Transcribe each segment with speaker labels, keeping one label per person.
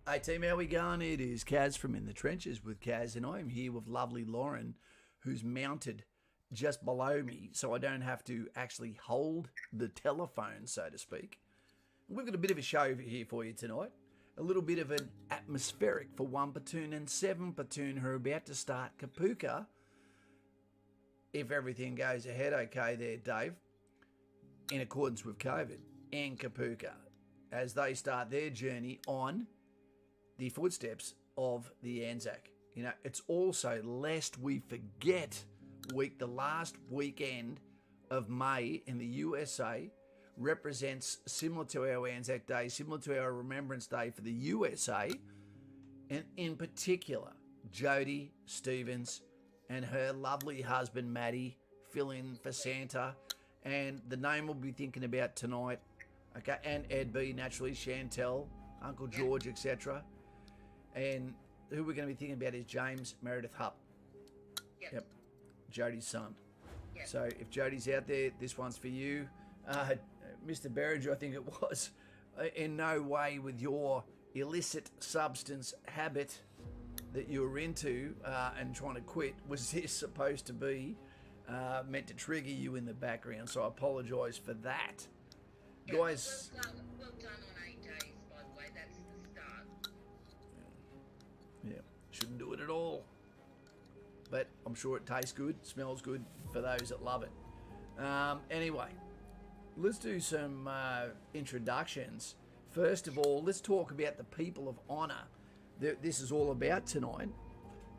Speaker 1: Hey team, how we going? It is Kaz from In the Trenches with Kaz, and I'm here with lovely Lauren, who's mounted just below me, so I don't have to actually hold the telephone, so to speak. We've got a bit of a show here for you tonight. A little bit of an atmospheric for 1 Platoon and 7 Platoon who are about to start Kapooka. If everything goes ahead okay there, Dave, in accordance with COVID, and Kapooka, as they start their journey on the footsteps of the Anzac. You know, it's also, lest we forget, the last weekend of May in the USA represents, similar to our Anzac Day, similar to our Remembrance Day for the USA, and in particular, Jodie Stevens and her lovely husband, Maddie, fill in for Santa, and the name we'll be thinking about tonight, okay, and Ed B, naturally, Chantel, Uncle George, etc. And who we're going to be thinking about is James Meredith Hupp. Yep. Jodie's son. Yep. So if Jodie's out there, this one's for you. Mr. Berringer, I think it was, in no way with your illicit substance habit that you were into and trying to quit, was this supposed to be meant to trigger you in the background. So I apologise for that.
Speaker 2: Yeah,
Speaker 1: Guys.
Speaker 2: well done on 8 days, by the way. That's the start.
Speaker 1: Yeah, shouldn't do it at all. But I'm sure it tastes good, smells good for those that love it. Anyway, let's do some introductions. First of all, let's talk about the people of honour that this is all about tonight.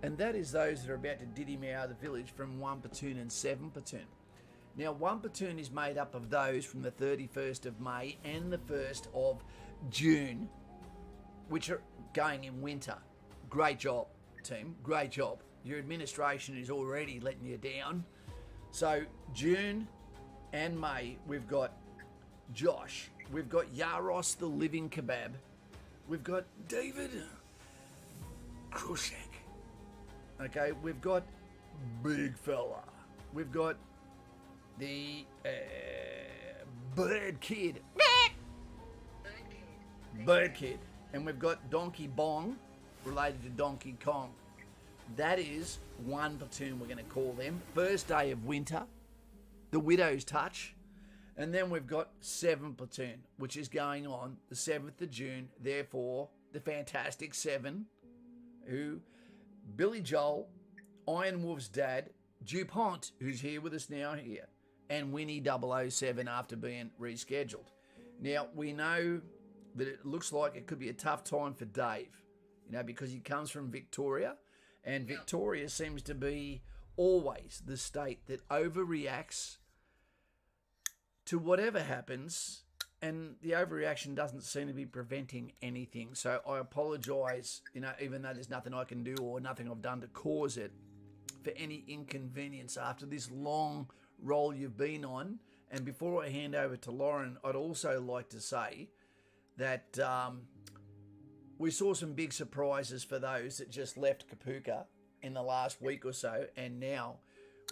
Speaker 1: And that is those that are about to diddy me out of the village from 1 Platoon and 7 Platoon. Now, 1 Platoon is made up of those from the 31st of May and the 1st of June, which are going in winter. Great job, team. Great job. Your administration is already letting you down. So, June and May, we've got Josh. We've got Yaros, the living kebab. We've got David Krushek. Okay, we've got Big Fella. We've got the Bird Kid. Bird Kid. And we've got Donkey Bong, related to Donkey Kong. That is 1 Platoon, we're going to call them. First day of winter, the Widow's Touch. And then we've got 7 Platoon, which is going on the 7th of June. Therefore, the Fantastic Seven, who Billy Joel, Iron Wolf's dad, DuPont, who's here with us now here, and Winnie 007 after being rescheduled. Now, we know that it looks like it could be a tough time for Dave, you know, because he comes from Victoria, and Victoria seems to be always the state that overreacts to whatever happens, and the overreaction doesn't seem to be preventing anything. So I apologise, you know, even though there's nothing I can do or nothing I've done to cause it, for any inconvenience after this long role you've been on. And before I hand over to Lauren, I'd also like to say that we saw some big surprises for those that just left Kapooka in the last week or so, and now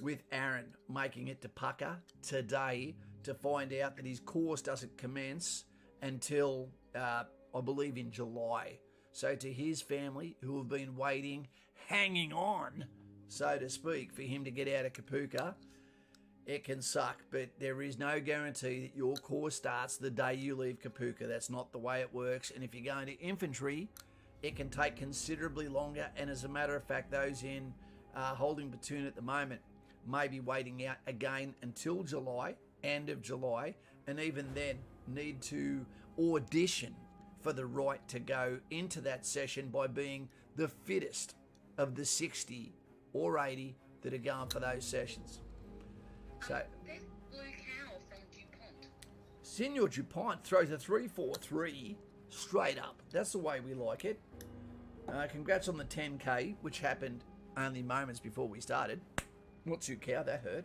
Speaker 1: with Aaron making it to Pucka today to find out that his course doesn't commence until, I believe, in July. So to his family, who have been waiting, hanging on, so to speak, for him to get out of Kapooka, it can suck, but there is no guarantee that your course starts the day you leave Kapooka. That's not the way it works. And if you're going to infantry, it can take considerably longer. And as a matter of fact, those in holding platoon at the moment may be waiting out again until July, end of July, and even then need to audition for the right to go into that session by being the fittest of the 60 or 80 that are going for those sessions. So,
Speaker 2: There's Blue Cow from DuPont.
Speaker 1: Senor DuPont throws a 3-4-3 straight up. That's the way we like it. Congrats on the 10K, which happened only moments before we started. Not too cow, that hurt.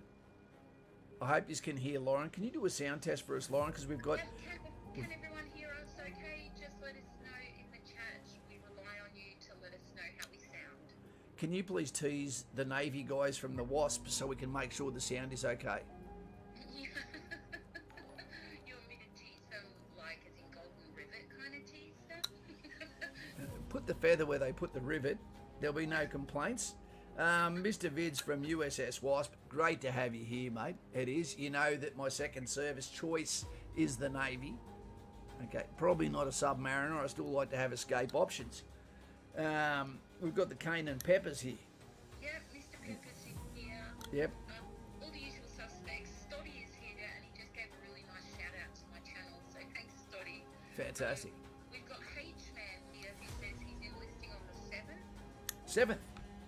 Speaker 1: I hope you can hear Lauren. Can you do a sound test for us, Lauren? Because we've got...
Speaker 2: Can everyone hear us okay? Just let us know in the chat. We rely on you to let us know how we sound.
Speaker 1: Can you please tease the Navy guys from the Wasp so we can make sure the sound is okay?
Speaker 2: You want me to tease them like as in Golden Rivet kind of tease them?
Speaker 1: put the feather where they put the rivet. There'll be no complaints. Mr. Vids from USS Wasp, great to have you here, mate. It is. You know that my second service choice is the Navy. Okay, probably not a submariner. I still like to have escape options. We've got the Cane and Peppers here.
Speaker 2: Yeah, Mr. Peppers is here.
Speaker 1: Yep.
Speaker 2: All the usual suspects. Stoddy is here, and he just gave a really nice shout out to my channel. So thanks, Stoddy.
Speaker 1: Fantastic.
Speaker 2: We've got H-Man here who says he's enlisting on the 7th.
Speaker 1: 7th.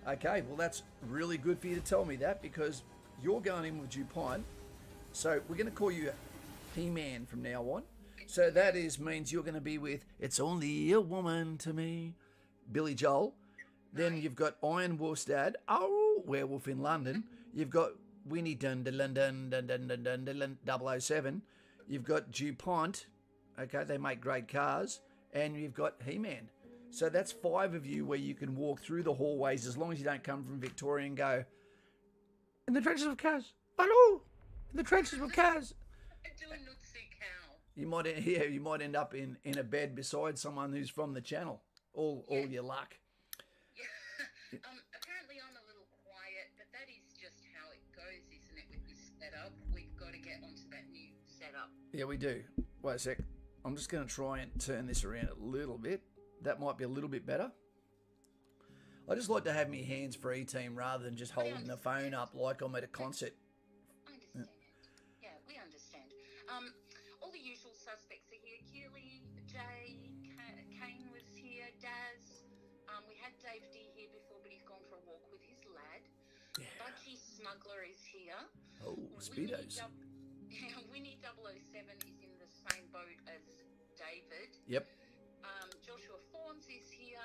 Speaker 1: Okay, well that's really good for you to tell me that because you're going in with DuPont. So we're going to call you He-Man from now on. So that means you're going to be with It's Only a Woman to Me, Billy Joel. Then you've got Iron Wolf's dad, Werewolf in London. You've got Winnie Dun Dun Dun Dun Dun Dun Dun Dun Dun 007. You've got DuPont. Okay, they make great cars. And you've got He-Man. So that's 5 of you where you can walk through the hallways as long as you don't come from Victoria and go, in the trenches of cars. Hello, in the trenches of cars.
Speaker 2: Doing Nutsu Cow.
Speaker 1: You might end up in a bed beside someone who's from the channel. All your luck.
Speaker 2: Yeah. Apparently I'm a little quiet, but that is just how it goes, isn't it, with this setup? We've got to get onto that new setup.
Speaker 1: Yeah, we do. Wait a sec. I'm just going to try and turn this around a little bit. That might be a little bit better. I just like to have my hands free, team, rather than just holding the phone up like I'm at a concert.
Speaker 2: I understand. Yeah, we understand. All the usual suspects are here. Keely, Jay, Kane was here, Daz. We had Dave D here before, but he's gone for a walk with his lad.
Speaker 1: Yeah.
Speaker 2: Budgie Smuggler is here.
Speaker 1: Oh, Speedos.
Speaker 2: Winnie 007 is in the same boat as David.
Speaker 1: Yep.
Speaker 2: Joshua Fawns is here.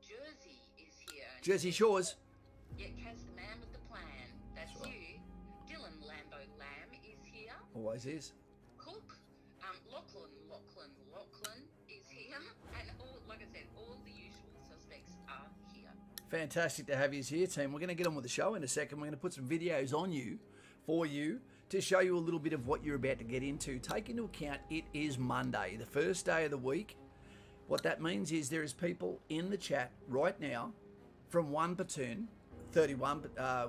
Speaker 2: Jersey is here.
Speaker 1: Jersey Shores.
Speaker 2: Yeah, Kaz the man with the plan. That's
Speaker 1: right.
Speaker 2: you. Dylan Lambo Lamb is here.
Speaker 1: Always is.
Speaker 2: Cook. Lachlan is here. And all, like I said, all the usual suspects are here.
Speaker 1: Fantastic to have you here, team. We're going to get on with the show in a second. We're going to put some videos on you, for you, to show you a little bit of what you're about to get into. Take into account it is Monday, the first day of the week. What that means is there is people in the chat right now from one platoon, 31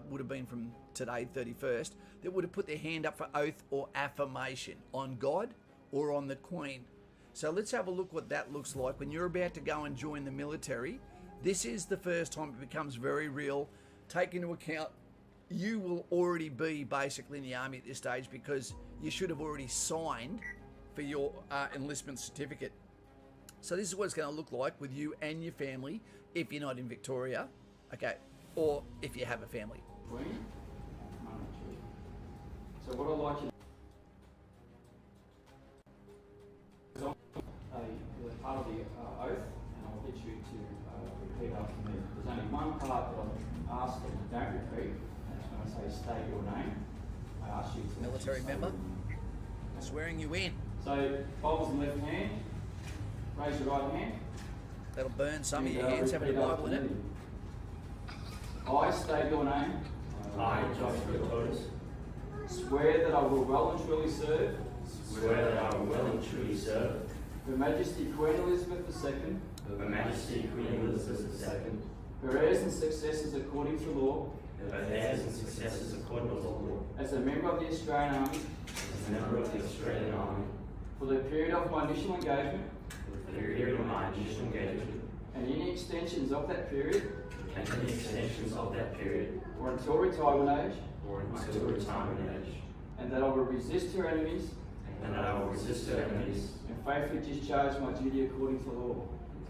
Speaker 1: would have been from today, 31st, that would have put their hand up for oath or affirmation on God or on the Queen. So let's have a look what that looks like when you're about to go and join the military. This is the first time it becomes very real. Take into account you will already be basically in the army at this stage because you should have already signed for your enlistment certificate. So this is what it's going to look like with you and your family if you're not in Victoria, okay, or if you have a family.
Speaker 3: So what I'd like you to do is part of the oath, and I'll get you to repeat after me. There's only one part that I've asked that you don't repeat, and it's when I say state your name. I ask you to
Speaker 1: Military member, swearing you in.
Speaker 3: So Bible's in the left hand. Raise your right hand.
Speaker 1: That'll burn some of your hands having a Bible in it.
Speaker 3: I state your name.
Speaker 4: I, Joshua Torres,
Speaker 3: Swear that I will well and truly serve
Speaker 4: swear that I will well and truly serve
Speaker 3: Her Majesty Queen Elizabeth II,
Speaker 4: Her Majesty Queen Elizabeth II,
Speaker 3: her heirs and successors according to law,
Speaker 4: her heirs and successors according to law,
Speaker 3: as a member of the Australian Army,
Speaker 4: as a member of the Australian Army,
Speaker 3: for the period of my initial engagement,
Speaker 4: for the period of my initial engagement,
Speaker 3: and any extensions of that period,
Speaker 4: and any extensions of that period,
Speaker 3: or until retirement age,
Speaker 4: or until retirement age,
Speaker 3: and that I will resist her enemies
Speaker 4: and that I will resist her enemies,
Speaker 3: and faithfully discharge my duty according to law.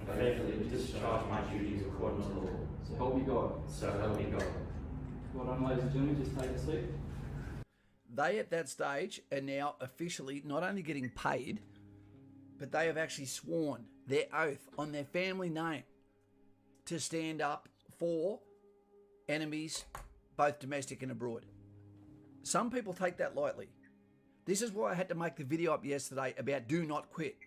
Speaker 4: and faithfully discharge my duties according to law.
Speaker 3: So help me God.
Speaker 4: So help me God.
Speaker 3: Well done, ladies and gentlemen. Just take a seat.
Speaker 1: They at that stage are now officially not only getting paid, but they have actually sworn their oath on their family name to stand up for enemies, both domestic and abroad. Some people take that lightly. This is why I had to make the video up yesterday about do not quit.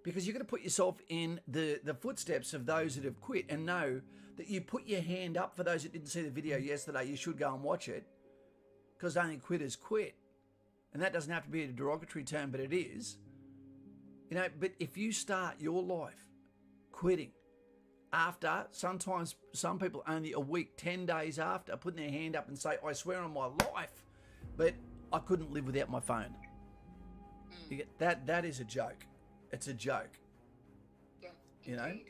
Speaker 1: Because you've got to put yourself in the footsteps of those that have quit and know that you put your hand up. For those that didn't see the video yesterday, you should go and watch it, because only quitters quit. And that doesn't have to be a derogatory term, but it is. You know, but if you start your life quitting. After, sometimes some people only a week, 10 days after, putting their hand up and say, I swear on my life, but I couldn't live without my phone. You get that is a joke. It's a joke.
Speaker 2: Yeah,
Speaker 1: You know?
Speaker 2: indeed.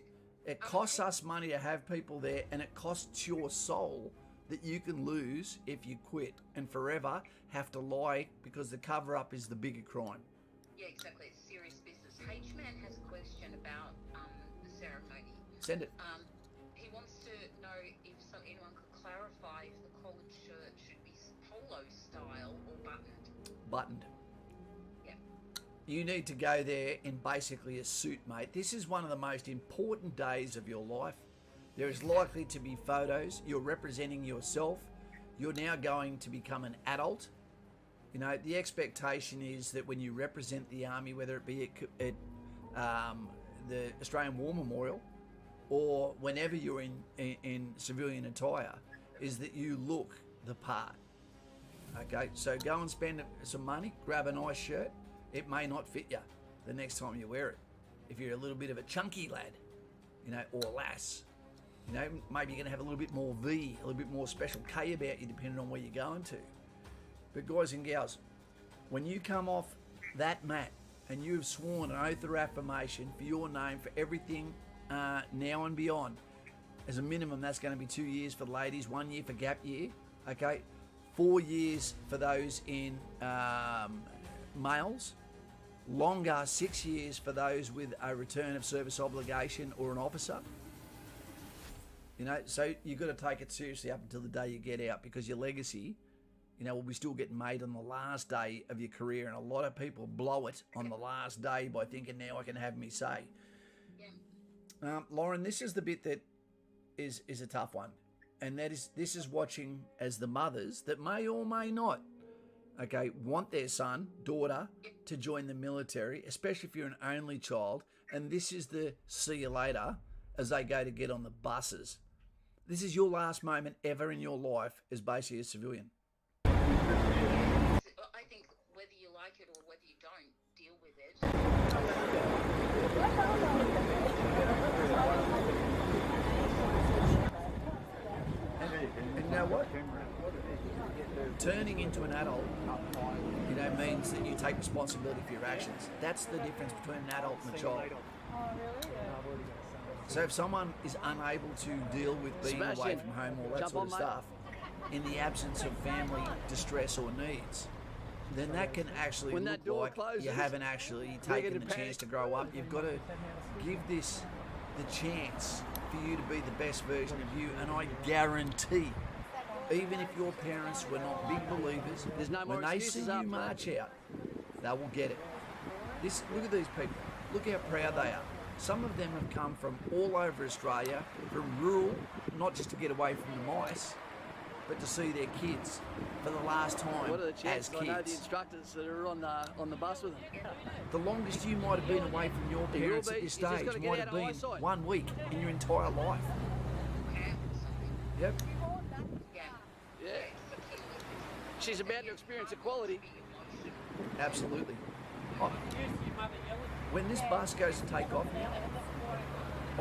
Speaker 1: It costs us money to have people there, and it costs your soul that you can lose if you quit and forever have to lie because the cover-up is the bigger crime.
Speaker 2: Yeah, exactly. It's serious business. H-Man has a question about the ceremony.
Speaker 1: Send it.
Speaker 2: He wants to know if anyone could clarify if the collared shirt should be polo style or buttoned.
Speaker 1: Buttoned.
Speaker 2: Yeah.
Speaker 1: You need to go there in basically a suit, mate. This is one of the most important days of your life. There is likely to be photos. You're representing yourself. You're now going to become an adult. You know, the expectation is that when you represent the Army, whether it be at the Australian War Memorial or whenever you're in civilian attire, is that you look the part. Okay, so go and spend some money, grab a nice shirt. It may not fit you the next time you wear it. If you're a little bit of a chunky lad, you know, or lass, you know, maybe you're going to have a little bit more V, a little bit more special K about you depending on where you're going to. But guys and gals, when you come off that mat and you've sworn an oath of affirmation for your name, for everything now and beyond, as a minimum, that's going to be 2 years for the ladies, 1 year for gap year, okay? 4 years for those in males, longer 6 years for those with a return of service obligation or an officer. You know, so you've got to take it seriously up until the day you get out, because your legacy, you know, will be still getting made on the last day of your career, and a lot of people blow it on the last day by thinking, now I can have me say.
Speaker 2: Yeah.
Speaker 1: Lauren, this is the bit that is a tough one, and that is, this is watching as the mothers that may or may not, okay, want their son, daughter to join the military, especially if you're an only child, and this is the see you later as they go to get on the buses. This is your last moment ever in your life as basically a civilian.
Speaker 2: I think whether you like it or whether you don't, deal with it.
Speaker 1: And you know what? Turning into an adult, you know, means that you take responsibility for your actions. That's the difference between an adult and a child. So if someone is unable to deal with being away from home, all that sort of stuff, in the absence of family distress or needs, then that can actually
Speaker 5: When
Speaker 1: look
Speaker 5: that door
Speaker 1: like
Speaker 5: closes,
Speaker 1: you haven't actually taken the chance to grow up. You've got to give this the chance for you to be the best version of you, and I guarantee, even if your parents were not big believers,
Speaker 5: There's no more
Speaker 1: when they see
Speaker 5: excuses
Speaker 1: you
Speaker 5: after that.
Speaker 1: march out, they will get it. Look at these people. Look how proud they are. Some of them have come from all over Australia, from rural, not just to get away from the mice, but to see their kids for the last time
Speaker 5: What are the
Speaker 1: as
Speaker 5: chances? I know the
Speaker 1: kids.
Speaker 5: instructors that are on the bus with them.
Speaker 1: The longest you might have been away from your
Speaker 5: You'll
Speaker 1: parents
Speaker 5: be-
Speaker 1: at this
Speaker 5: you just
Speaker 1: stage
Speaker 5: gotta get
Speaker 1: might
Speaker 5: out
Speaker 1: have
Speaker 5: of
Speaker 1: been
Speaker 5: eyesight.
Speaker 1: 1 week in your entire life. Yep.
Speaker 2: Yeah.
Speaker 5: Yeah. She's about to experience equality.
Speaker 1: Absolutely. Oh, when this bus goes to take off now,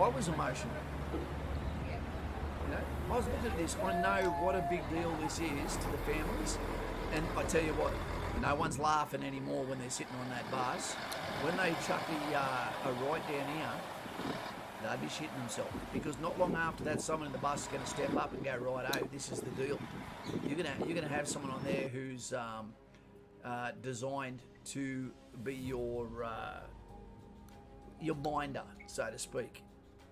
Speaker 1: I was emotional. You know, I was looking at this. I know what a big deal this is to the families, and I tell you what, no one's laughing anymore when they're sitting on that bus. When they chuck a right down here, they'd be shitting themselves, because not long after that, someone in the bus is going to step up and go, right, oh, this is the deal. You're gonna have someone on there who's designed to be your minder, so to speak.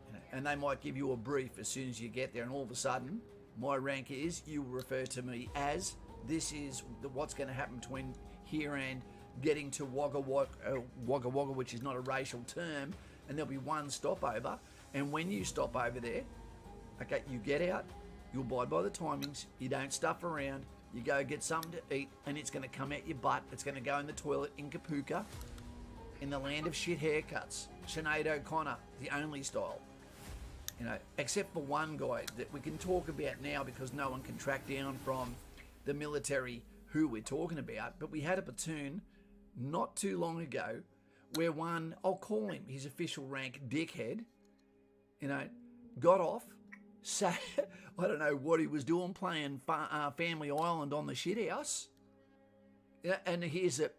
Speaker 1: You know, and they might give you a brief as soon as you get there, and all of a sudden, my rank is, you will refer to me as, this is what's going to happen between here and getting to Wagga Wagga, which is not a racial term, and there'll be one stopover, and when you stop over there, okay, you get out, you abide by the timings, you don't stuff around, you go get something to eat, and it's going to come out your butt, it's going to go in the toilet in Kapooka, in the land of shit haircuts, Sinead O'Connor, the only style. You know, except for one guy that we can talk about now because no one can track down from the military who we're talking about, but we had a platoon not too long ago where one, I'll call him his official rank dickhead, You know, got off, sat, I don't know what he was doing, playing Family Island on the shit house. Yeah, and here's a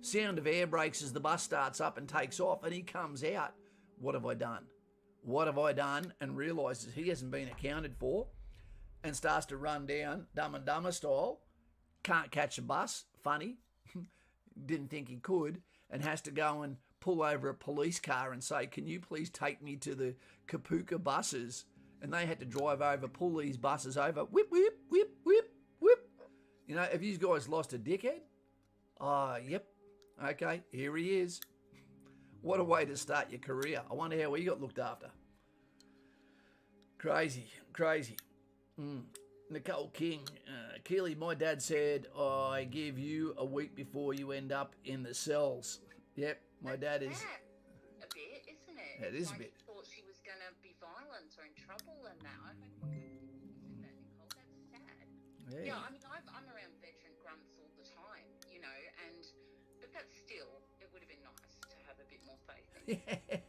Speaker 1: sound of air brakes as the bus starts up and takes off, and he comes out. What have I done? What have I done? And realises he hasn't been accounted for and starts to run down Dumb and Dumber style. Can't catch a bus. Funny. Didn't think he could, and has to go and pull over a police car and say, can you please take me to the Kapooka buses? And they had to drive over, pull these buses over. Whip, whip, whip, whip, whip. You know, have you guys lost a dickhead? Yep. Okay, here he is. What a way to start your career. I wonder how he got looked after. Crazy, crazy. Nicole King, Keely, my dad said, I give you a week before you end up in the cells. Yep, my dad is...
Speaker 2: A bit, isn't it?
Speaker 1: It is a bit.
Speaker 2: I thought she was going to be violent or in trouble and that. I hope you said that, Nicole. That's sad. Yeah, I mean, I'm around veteran grunts all the time, you know, but that's still, it would have been nice to have a bit more faith in.
Speaker 1: Yeah.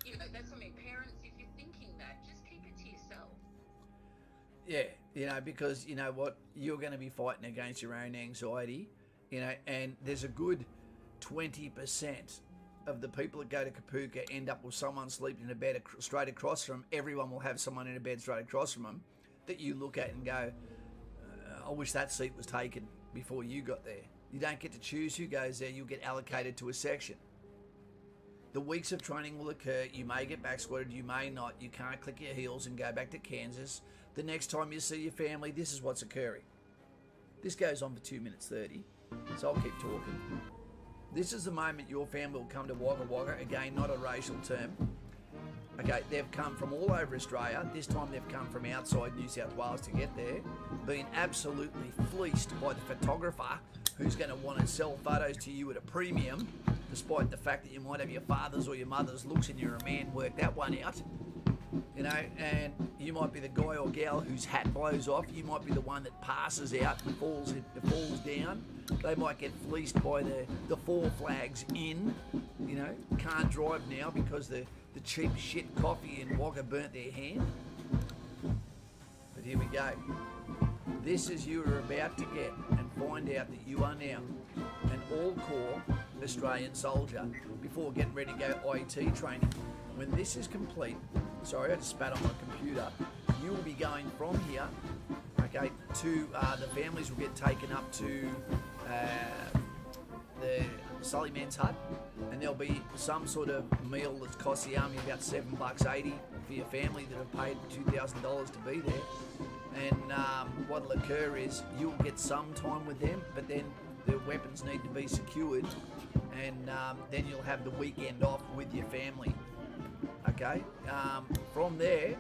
Speaker 2: You know, that's what I mean. Parents, if you're thinking that, just keep it to yourself.
Speaker 1: Yeah, you know, because you know what, you're going to be fighting against your own anxiety, you know, and there's a good 20% of the people that go to Kapooka end up with someone sleeping in a bed straight across from them. Everyone will have someone in a bed straight across from them that you look at and go, I wish that seat was taken before you got there. You don't get to choose who goes there, you'll get allocated to a section. The weeks of training will occur, you may get back squatted, you may not, you can't click your heels and go back to Kansas. The next time you see your family, this is what's occurring. This goes on for 2 minutes 30, so I'll keep talking. This is the moment your family will come to Wagga Wagga, again, not a racial term. Okay, they've come from all over Australia. This time they've come from outside New South Wales to get there, being absolutely fleeced by the photographer who's going to want to sell photos to you at a premium, despite the fact that you might have your father's or your mother's looks and you're a man, work that one out. You know, and you might be the guy or gal whose hat blows off. You might be the one that passes out and falls down. They might get fleeced by the four flags in. You know, can't drive now because the cheap shit coffee in Wagga burnt their hand. But here we go. This is you are about to get and find out that you are now an all-corps Australian soldier before getting ready to go IT training. When this is complete, sorry, I just spat on my computer, you will be going from here, okay, to the families will get taken up to the Sully Man's Hut, and there'll be some sort of meal that costs the army about $7.80 for your family that have paid $2,000 to be there. And what'll occur is you'll get some time with them, but then their weapons need to be secured, and then you'll have the weekend off with your family. Okay, from there,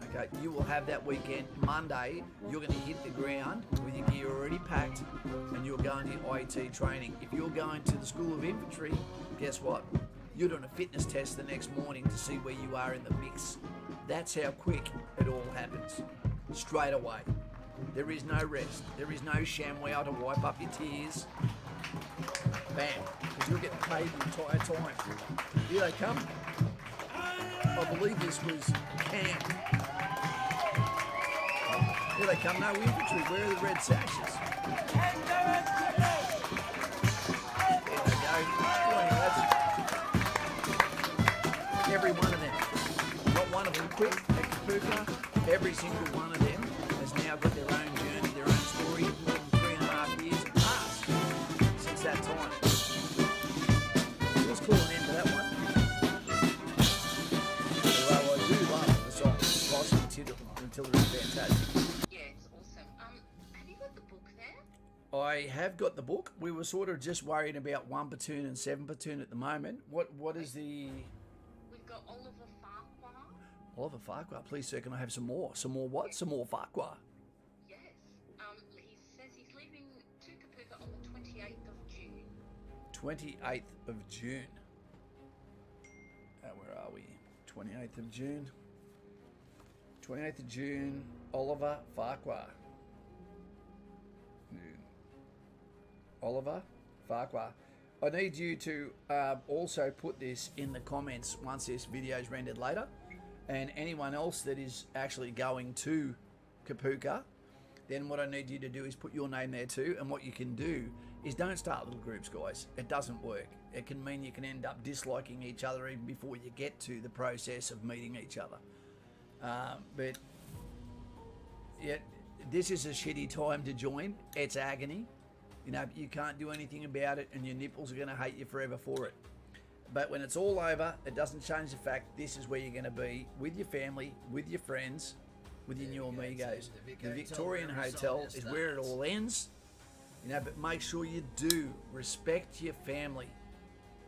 Speaker 1: okay, you will have that weekend. Monday, you're going to hit the ground with your gear already packed, and you're going to your IT training. If you're going to the School of Infantry, guess what? You're doing a fitness test the next morning to see where you are in the mix. That's how quick it all happens. Straight away. There is no rest. There is no ShamWow to wipe up your tears. Bam. Because you're getting paid the entire time. Here they come. I believe this was camp. Here they come. No infantry. Where are the red sashes? There they go. Boy, that's every one of them. Not one of them quit at Kapooka. Every single one of them has now got their own journey, their own story. More than 3.5 years have passed since that time. Let's call an end to that one. Although I do love the song, until it is fantastic.
Speaker 2: Yeah, it's awesome. Have you got the book there?
Speaker 1: I have got the book. We were sort of just worried about 1 platoon and 7 platoon at the moment. What is the...
Speaker 2: We've got Oliver Farquhar.
Speaker 1: Oliver Farquhar, please sir, can I have some more? Some more what? Some more Farquhar.
Speaker 2: Yes. He says he's leaving to Kapooka on the 28th of June.
Speaker 1: 28th of June. Where are we? 28th of June. 28th of June, Oliver Farquhar. Oliver Farquhar. I need you to also put this in the comments once this video is rendered later. And anyone else that is actually going to Kapooka, then what I need you to do is put your name there too. And what you can do is don't start little groups, guys. It doesn't work. It can mean you can end up disliking each other even before you get to the process of meeting each other. But yeah, this is a shitty time to join. It's agony. You know, you can't do anything about it, and your nipples are going to hate you forever for it. But when it's all over, it doesn't change the fact this is where you're going to be with your family, with your friends, with your new amigos. The Victorian Hotel is where it all ends. You know, but make sure you do respect your family.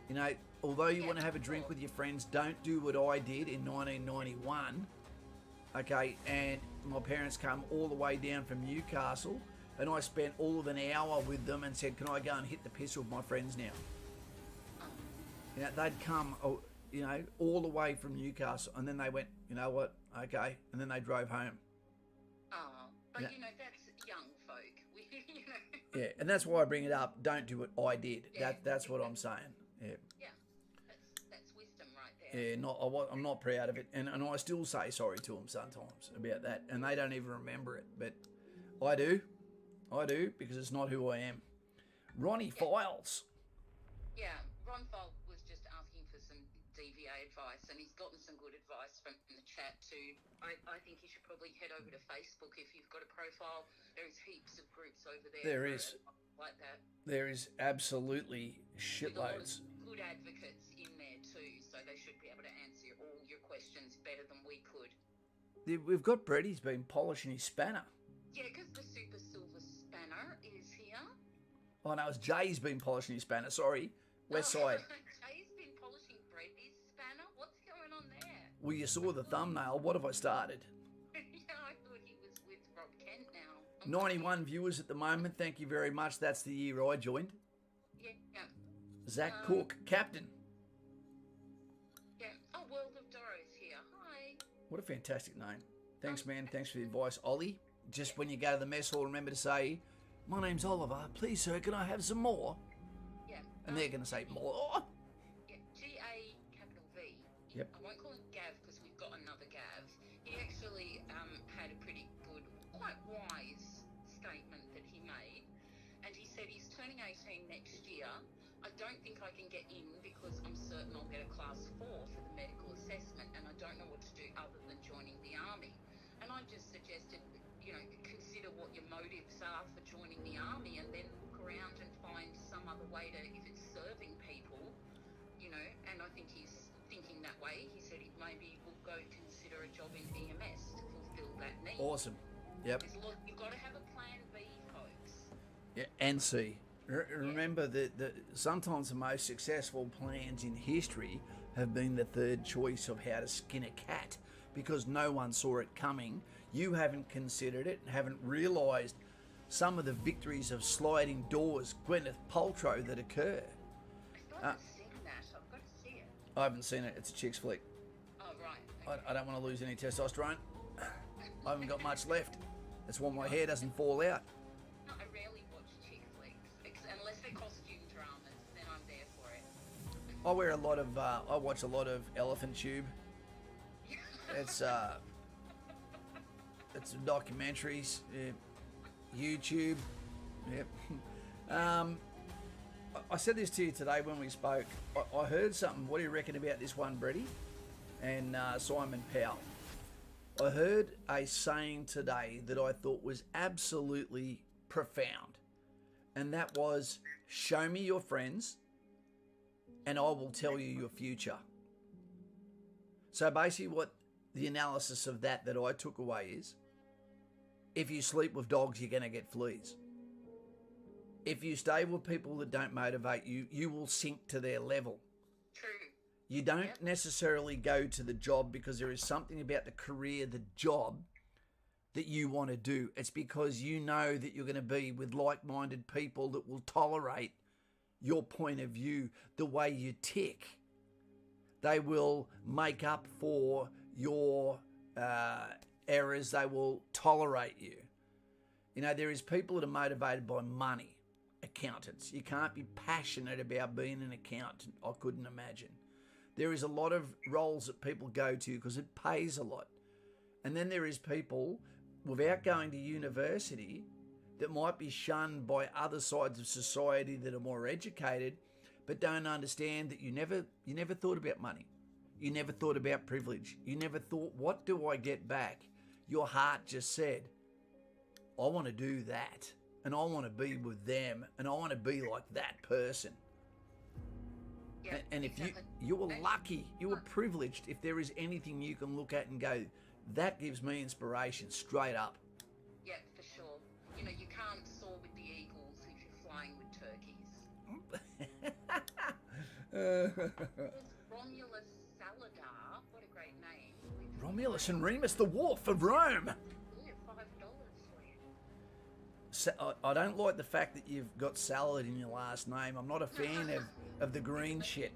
Speaker 1: You know, although you want to have a drink with your friends, don't do what I did in 1991. Okay, and my parents come all the way down from Newcastle, and I spent all of an hour with them and said, can I go and hit the piss with my friends now? You know, they'd come, you know, all the way from Newcastle, and then they went, you know what, okay, and then they drove home.
Speaker 2: Oh, but
Speaker 1: Yeah.
Speaker 2: you know, that's young folk. You know.
Speaker 1: Yeah, and that's why I bring it up. Don't do what I did.
Speaker 2: Yeah,
Speaker 1: That's what I'm saying. Yeah.
Speaker 2: Yeah, that's wisdom right there.
Speaker 1: Yeah, I'm not proud of it, and I still say sorry to them sometimes about that, and they don't even remember it, but I do, because it's not who I am. Ronnie Files.
Speaker 2: Yeah, Ron Folt was just asking for some DVA advice, and he's gotten some good advice from the chat too. I think you should probably head over to Facebook if you've got a profile. There's heaps of groups over there.
Speaker 1: There is.
Speaker 2: Like that.
Speaker 1: There is absolutely
Speaker 2: With a lot of
Speaker 1: shitloads.
Speaker 2: good advocates in there too, so they should be able to answer all your questions better than we could.
Speaker 1: We've got Brady's been polishing his spanner.
Speaker 2: Yeah, because the Super Silver Spanner is here.
Speaker 1: Oh no, it's Jay's been polishing his spanner. Sorry, West Side.
Speaker 2: Jay's been polishing Brady's spanner. What's going on there?
Speaker 1: Well, you saw the thumbnail. What have I started?
Speaker 2: Yeah, I thought he was with Rob Kent now.
Speaker 1: 91 viewers at the moment. Thank you very much. That's the year I joined.
Speaker 2: Yeah, yeah,
Speaker 1: Zach Cook, captain.
Speaker 2: yeah. Oh, World of Doro's here. Hi.
Speaker 1: What a fantastic name. Thanks, man. Thanks for the advice, Ollie. Just when you go to the mess hall, remember to say, my name's Oliver. Please, sir, can I have some more?
Speaker 2: Yeah.
Speaker 1: And they're going to say, more.
Speaker 2: Yeah, G-A capital V.
Speaker 1: Yep.
Speaker 2: I won't call him Gav because we've got another Gav. He actually had a pretty good, quite wise statement that he made. And he said he's turning 18 next year. I don't think I can get in because I'm certain I'll get a class 4 for the medical assessment, and I don't know what to do other than joining the army. And I just suggested, you know, consider what your motives are for joining the army, and then look around and find some other way to, if it's serving people, you know. And I think he's thinking that way. He said he maybe will go consider a job in EMS to fulfill that need.
Speaker 1: Awesome. Yep.
Speaker 2: You've got to have a plan B, folks.
Speaker 1: Yeah, and C. Remember that sometimes the most successful plans in history have been the third choice of how to skin a cat because no one saw it coming. You haven't considered it and haven't realised some of the victories of sliding doors, Gwyneth Paltrow, that occur.
Speaker 2: I still haven't seen that. I've got to see it.
Speaker 1: I haven't seen it. It's a chick's flick.
Speaker 2: Oh, right.
Speaker 1: I don't want to lose any testosterone. I haven't got much left. That's why my hair doesn't fall out.
Speaker 2: No, I rarely watch chick flicks, unless they're costume dramas, then I'm there for it.
Speaker 1: I wear a lot of, I watch a lot of Elephant Tube. It's documentaries, YouTube. Yep. I said this to you today when we spoke. I heard something. What do you reckon about this one, Brady and Simon Powell? I heard a saying today that I thought was absolutely profound, and that was, "Show me your friends, and I will tell you your future." So basically, what the analysis of that I took away is, if you sleep with dogs, you're going to get fleas. If you stay with people that don't motivate you, you will sink to their level.
Speaker 2: True.
Speaker 1: You don't necessarily go to the job because there is something about the career, the job, that you want to do. It's because you know that you're going to be with like-minded people that will tolerate your point of view, the way you tick. They will make up for your errors. They will tolerate you. You know, there is people that are motivated by money. accountants. You can't be passionate about being an accountant, I couldn't imagine. There is a lot of roles that people go to because it pays a lot. And then there is people without going to university that might be shunned by other sides of society that are more educated, but don't understand that you never thought about money. You never thought about privilege. You never thought, what do I get back? Your heart just said, I want to do that, and I want to be with them, and I want to be like that person.
Speaker 2: Yeah,
Speaker 1: And if
Speaker 2: exactly.
Speaker 1: you were lucky, you were privileged, if there is anything you can look at and go, that gives me inspiration straight up.
Speaker 2: Yeah, for sure. You know, you can't soar with the eagles if you're flying with turkeys. Romulus Saladar, what a great name.
Speaker 1: Romulus and Remus, the Wolf of Rome.
Speaker 2: Yeah, $5 for you.
Speaker 1: I don't like the fact that you've got salad in your last name. I'm not a fan of the green shit.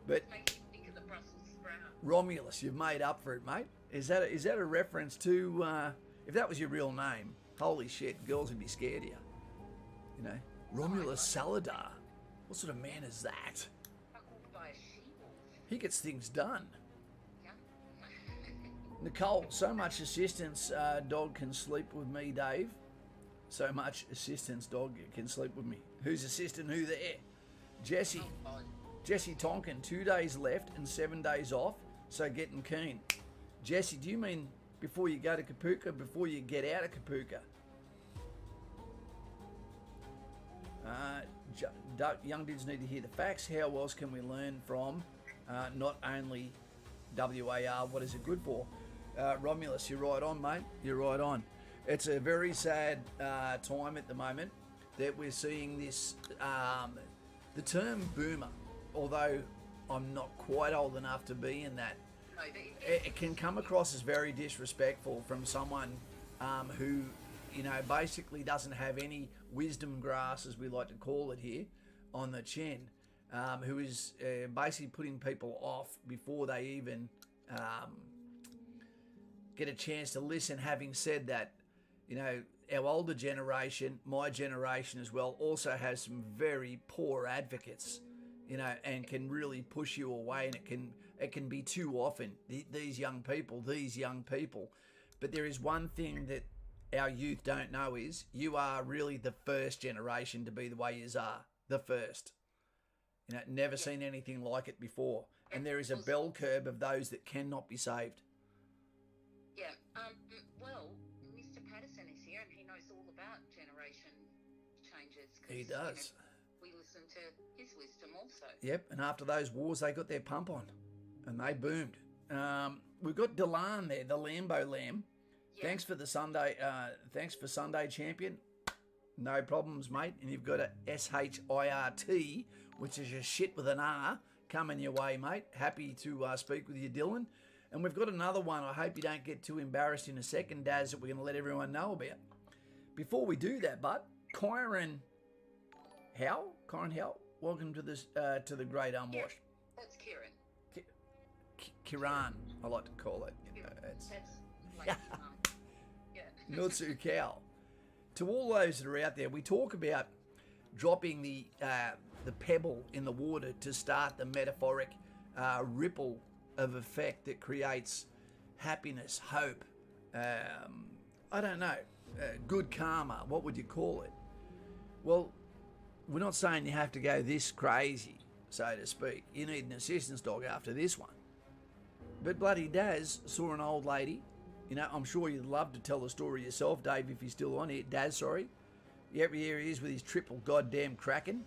Speaker 1: But
Speaker 2: Make you think of the Brussels sprout.
Speaker 1: Romulus, you've made up for it, mate. Is that a reference to, if that was your real name, holy shit, girls would be scared of you. You know, Romulus Saladar. What sort of man is that?
Speaker 2: Buckled by a she-wolf.
Speaker 1: He gets things done.
Speaker 2: Yeah.
Speaker 1: Nicole, so much assistance, dog can sleep with me, Dave. So much assistance, dog can sleep with me. Who's assisting who there? Jesse.
Speaker 2: Oh,
Speaker 1: Jesse Tonkin, 2 days left and 7 days off, so getting keen. Jesse, do you mean before you go to Kapooka, before you get out of Kapooka? Young dudes need to hear the facts. How else can we learn from not only WAR, what is it good for? Romulus, you're right on, mate. You're right on. It's a very sad time at the moment that we're seeing this, the term boomer, although I'm not quite old enough to be in that,
Speaker 2: no,
Speaker 1: it can come across as very disrespectful from someone who, you know, basically doesn't have any wisdom grass, as we like to call it here, on the chin, who is basically putting people off before they even get a chance to listen. Having said that, you know, our older generation, my generation as well, also has some very poor advocates, you know, and can really push you away, and it can be too often, these young people. But there is one thing that our youth don't know is you are really the first generation to be the way you are. The first. You know, never seen anything like it before. And there is a bell curve of those that cannot be saved.
Speaker 2: Yeah. Well, Mr. Patterson is here, and he knows all about generation changes. 'Cause,
Speaker 1: He does.
Speaker 2: You know, we listen to his wisdom also.
Speaker 1: Yep, and after those wars, they got their pump on, and they boomed. We've got Delan there, the Lambo Lamb.
Speaker 2: Yeah.
Speaker 1: Thanks for the Sunday. Thanks for Sunday champion. No problems, mate. And you've got a SHIRT, which is your shit with an R, coming your way, mate. Happy to speak with you, Dylan. And we've got another one. I hope you don't get too embarrassed in a second, Daz, that we're going to let everyone know about. Before we do that, but Kyron Howe, welcome to this to the Great Unwashed.
Speaker 2: That's Kieran.
Speaker 1: Kiran, I like to call it. You know, it's
Speaker 2: That's like, yeah.
Speaker 1: Nutsu Cow. To all those that are out there, we talk about dropping the pebble in the water to start the metaphoric ripple of effect that creates happiness, hope, I don't know, good karma, what would you call it? Well, we're not saying you have to go this crazy, so to speak. You need an assistance dog after this one. But bloody Daz saw an old lady. You know, I'm sure you'd love to tell the story yourself, Dave, if he's still on here. Daz, sorry. Yep, here he is with his triple goddamn Kraken.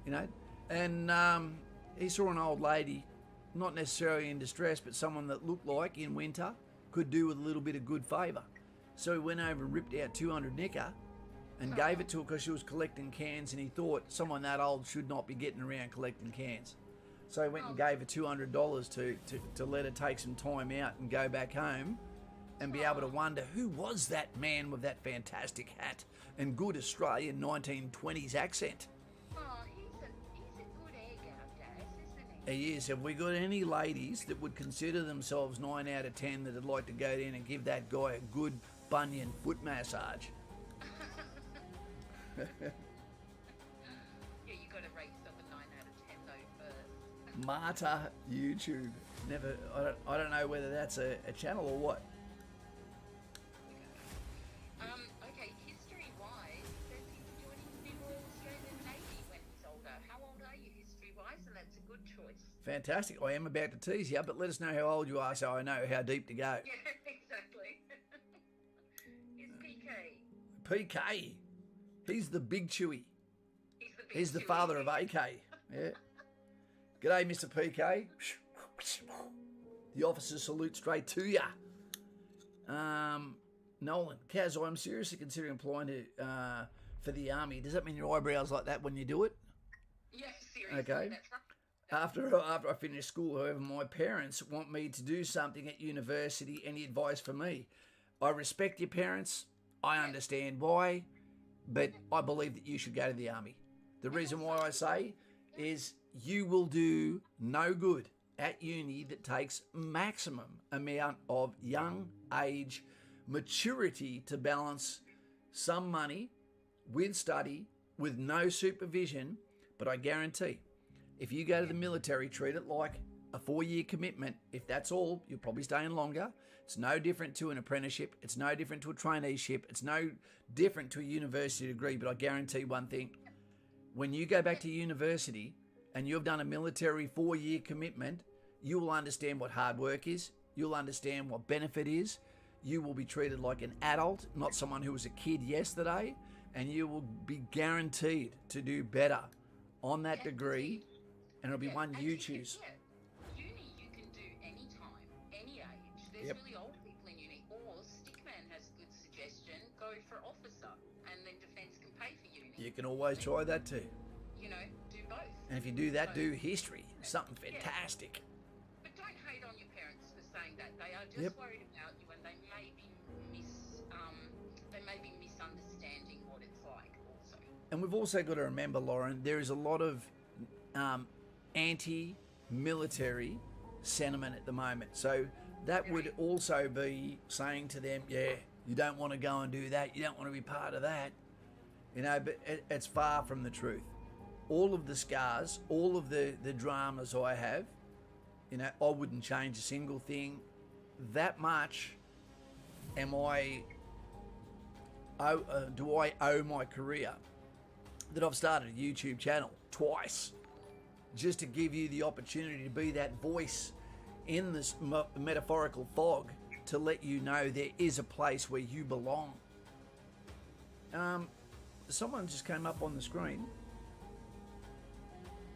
Speaker 1: You know, and he saw an old lady, not necessarily in distress, but someone that looked like in winter could do with a little bit of good favour. So he went over and ripped out 200 nicker and gave it to her because she was collecting cans, and he thought someone that old should not be getting around collecting cans. So he went and gave her $200 to let her take some time out and go back home and be able to wonder who was that man with that fantastic hat and good Australian 1920s accent.
Speaker 2: Oh, he's a good egg out, Daz, isn't he?
Speaker 1: He is. Have we got any ladies that would consider themselves 9 out of 10 that would like to go down and give that guy a good bunion foot massage? Marta YouTube. Never. I don't know whether that's a channel or what.
Speaker 2: Okay, history-wise, says he's joining the Royal Australian Navy when he's older. How old are you, history-wise? And that's a good choice.
Speaker 1: Fantastic. I am about to tease you, but let us know how old you are so I know how deep to go.
Speaker 2: Yeah, exactly. It's PK.
Speaker 1: PK. He's the big chewy.
Speaker 2: He's
Speaker 1: The father of AK. Yeah. G'day, Mr. PK. The officers salute straight to ya. Nolan, Kaz, I'm seriously considering applying for the army. Does that mean your eyebrows like that when you do it?
Speaker 2: Yeah, seriously.
Speaker 1: Okay.
Speaker 2: That's right.
Speaker 1: After I finish school, however, my parents want me to do something at university. Any advice for me? I respect your parents. I understand why, but I believe that you should go to the army. The reason why I say is you will do no good at uni that takes maximum amount of young age maturity to balance some money with study, with no supervision. But I guarantee, if you go to the military, treat it like a 4-year commitment. If that's all, you'll probably stay in longer. It's no different to an apprenticeship. It's no different to a traineeship. It's no different to a university degree. But I guarantee one thing. When you go back to university and you've done a military 4-year commitment, you will understand what hard work is. You'll understand what benefit is. You will be treated like an adult, not someone who was a kid yesterday. And you will be guaranteed to do better on that degree. And it'll be one you choose.
Speaker 2: Yeah. Uni you can do any time, any age. There's really old people in uni. Or Stickman has a good suggestion. Go for officer and then defence can pay for uni.
Speaker 1: You can always try that too.
Speaker 2: You know, do both.
Speaker 1: And if you do that, do history. Something fantastic.
Speaker 2: But don't hate on your parents for saying that. They are just worried about you and they may be misunderstanding what it's like also.
Speaker 1: And we've also got to remember, Lauren, there is a lot of anti-military sentiment at the moment. So that would also be saying to them, yeah, you don't want to go and do that. You don't want to be part of that. You know, but it's far from the truth. All of the scars, all of the dramas I have, you know, I wouldn't change a single thing. That much am I, do I owe my career that I've started a YouTube channel twice just to give you the opportunity to be that voice in this metaphorical fog to let you know there is a place where you belong. Someone just came up on the screen.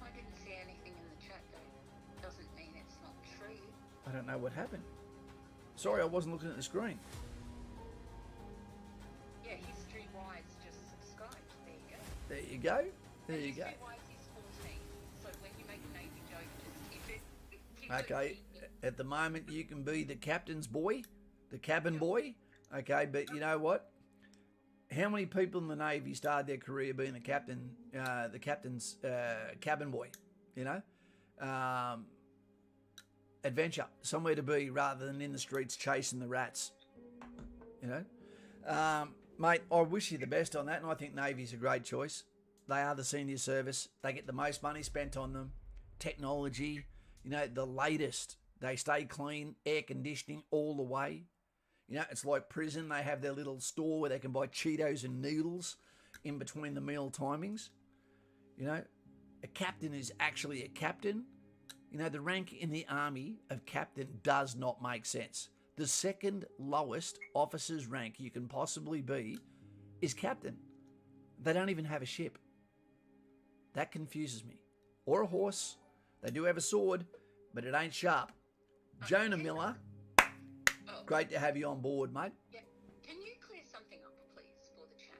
Speaker 2: I didn't see anything in the chat though. Doesn't mean it's not true.
Speaker 1: I don't know what happened. Sorry, I wasn't looking at the screen.
Speaker 2: Yeah, history-wise, just subscribed.
Speaker 1: There you go. There you go.
Speaker 2: History-wise, he's 14. So when you make a Navy joke, just keep it.
Speaker 1: Okay, at the moment you can be the captain's boy, the cabin boy. Okay, but you know what? How many people in the Navy started their career being the captain's cabin boy? You know, adventure, somewhere to be rather than in the streets chasing the rats. You know, mate, I wish you the best on that, and I think Navy's a great choice. They are the senior service. They get the most money spent on them. Technology, you know, the latest. They stay clean, air conditioning all the way. You know, it's like prison. They have their little store where they can buy Cheetos and noodles in between the meal timings. You know, a captain is actually a captain. You know, the rank in the army of captain does not make sense. The second lowest officer's rank you can possibly be is captain. They don't even have a ship. That confuses me. Or a horse. They do have a sword, but it ain't sharp. Jonah Miller, great to have you on board, mate.
Speaker 2: Yeah. Can you clear something up, please, for the chat?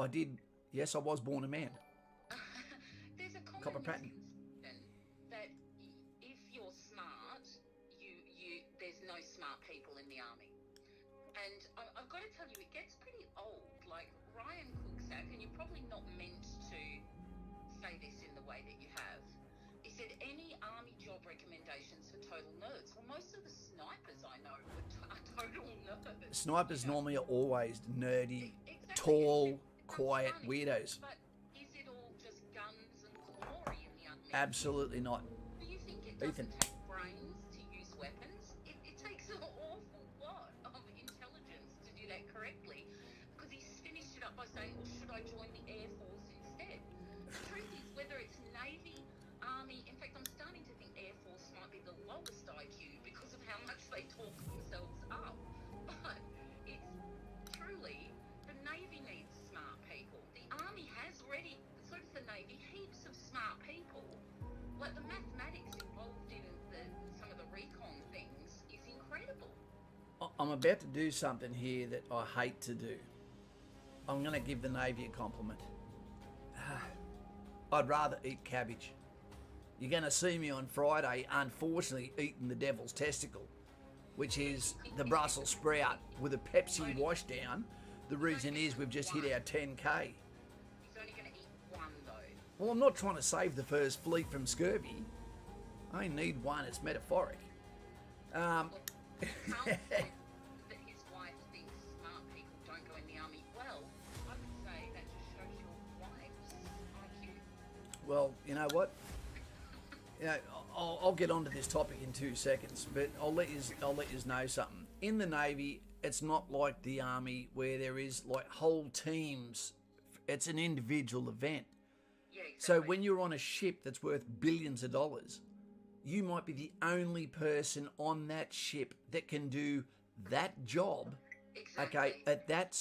Speaker 1: I did. Yes, I was born a man.
Speaker 2: There's a common
Speaker 1: Copper pattern.
Speaker 2: misconception that if you're smart, there's no smart people in the army. And I've got to tell you, it gets pretty old. Like Ryan Cooksack, and you're probably not meant to say this in the way that you have. He said, any army job recommendations for total nerds? Well, most of the snipers I know are total nerds.
Speaker 1: Snipers normally are always nerdy,
Speaker 2: Exactly.
Speaker 1: tall,
Speaker 2: It becomes
Speaker 1: quiet
Speaker 2: funny.
Speaker 1: weirdos.
Speaker 2: But is it all just guns and glory in the
Speaker 1: Absolutely not.
Speaker 2: Do you think it
Speaker 1: Ethan.
Speaker 2: doesn't take brains to use weapons? It takes an awful lot of intelligence to do that correctly. Because he's finished it up by saying, well, should I join the Air Force instead? The truth is, whether it's Navy, Army, in fact, I'm starting to think Air Force might be the lowest IQ because of how much they talk themselves up. But it's truly, the Navy needs smart people. The Army has already, so does the Navy, heaps of smart people. Like the mathematics involved in some of the recon things is incredible.
Speaker 1: I'm about to do something here that I hate to do. I'm going to give the Navy a compliment. I'd rather eat cabbage. You're going to see me on Friday, unfortunately, eating the devil's testicle, which is the Brussels sprout with a Pepsi washdown. The reason is we've just hit our 10K.
Speaker 2: He's only going to eat one, though.
Speaker 1: Well, I'm not trying to save the first fleet from scurvy. I only need one, it's metaphoric.
Speaker 2: How that his wife thinks smart people don't go in the Army. Well, I would say that just shows your wife's IQ.
Speaker 1: Well, you know what? You know, I'll get onto this topic in 2 seconds, but I'll let you know something. In the Navy, it's not like the Army where there is like whole teams. It's an individual event.
Speaker 2: Yeah, exactly.
Speaker 1: So when you're on a ship that's worth billions of dollars, you might be the only person on that ship that can do that job.
Speaker 2: Exactly.
Speaker 1: Okay, at that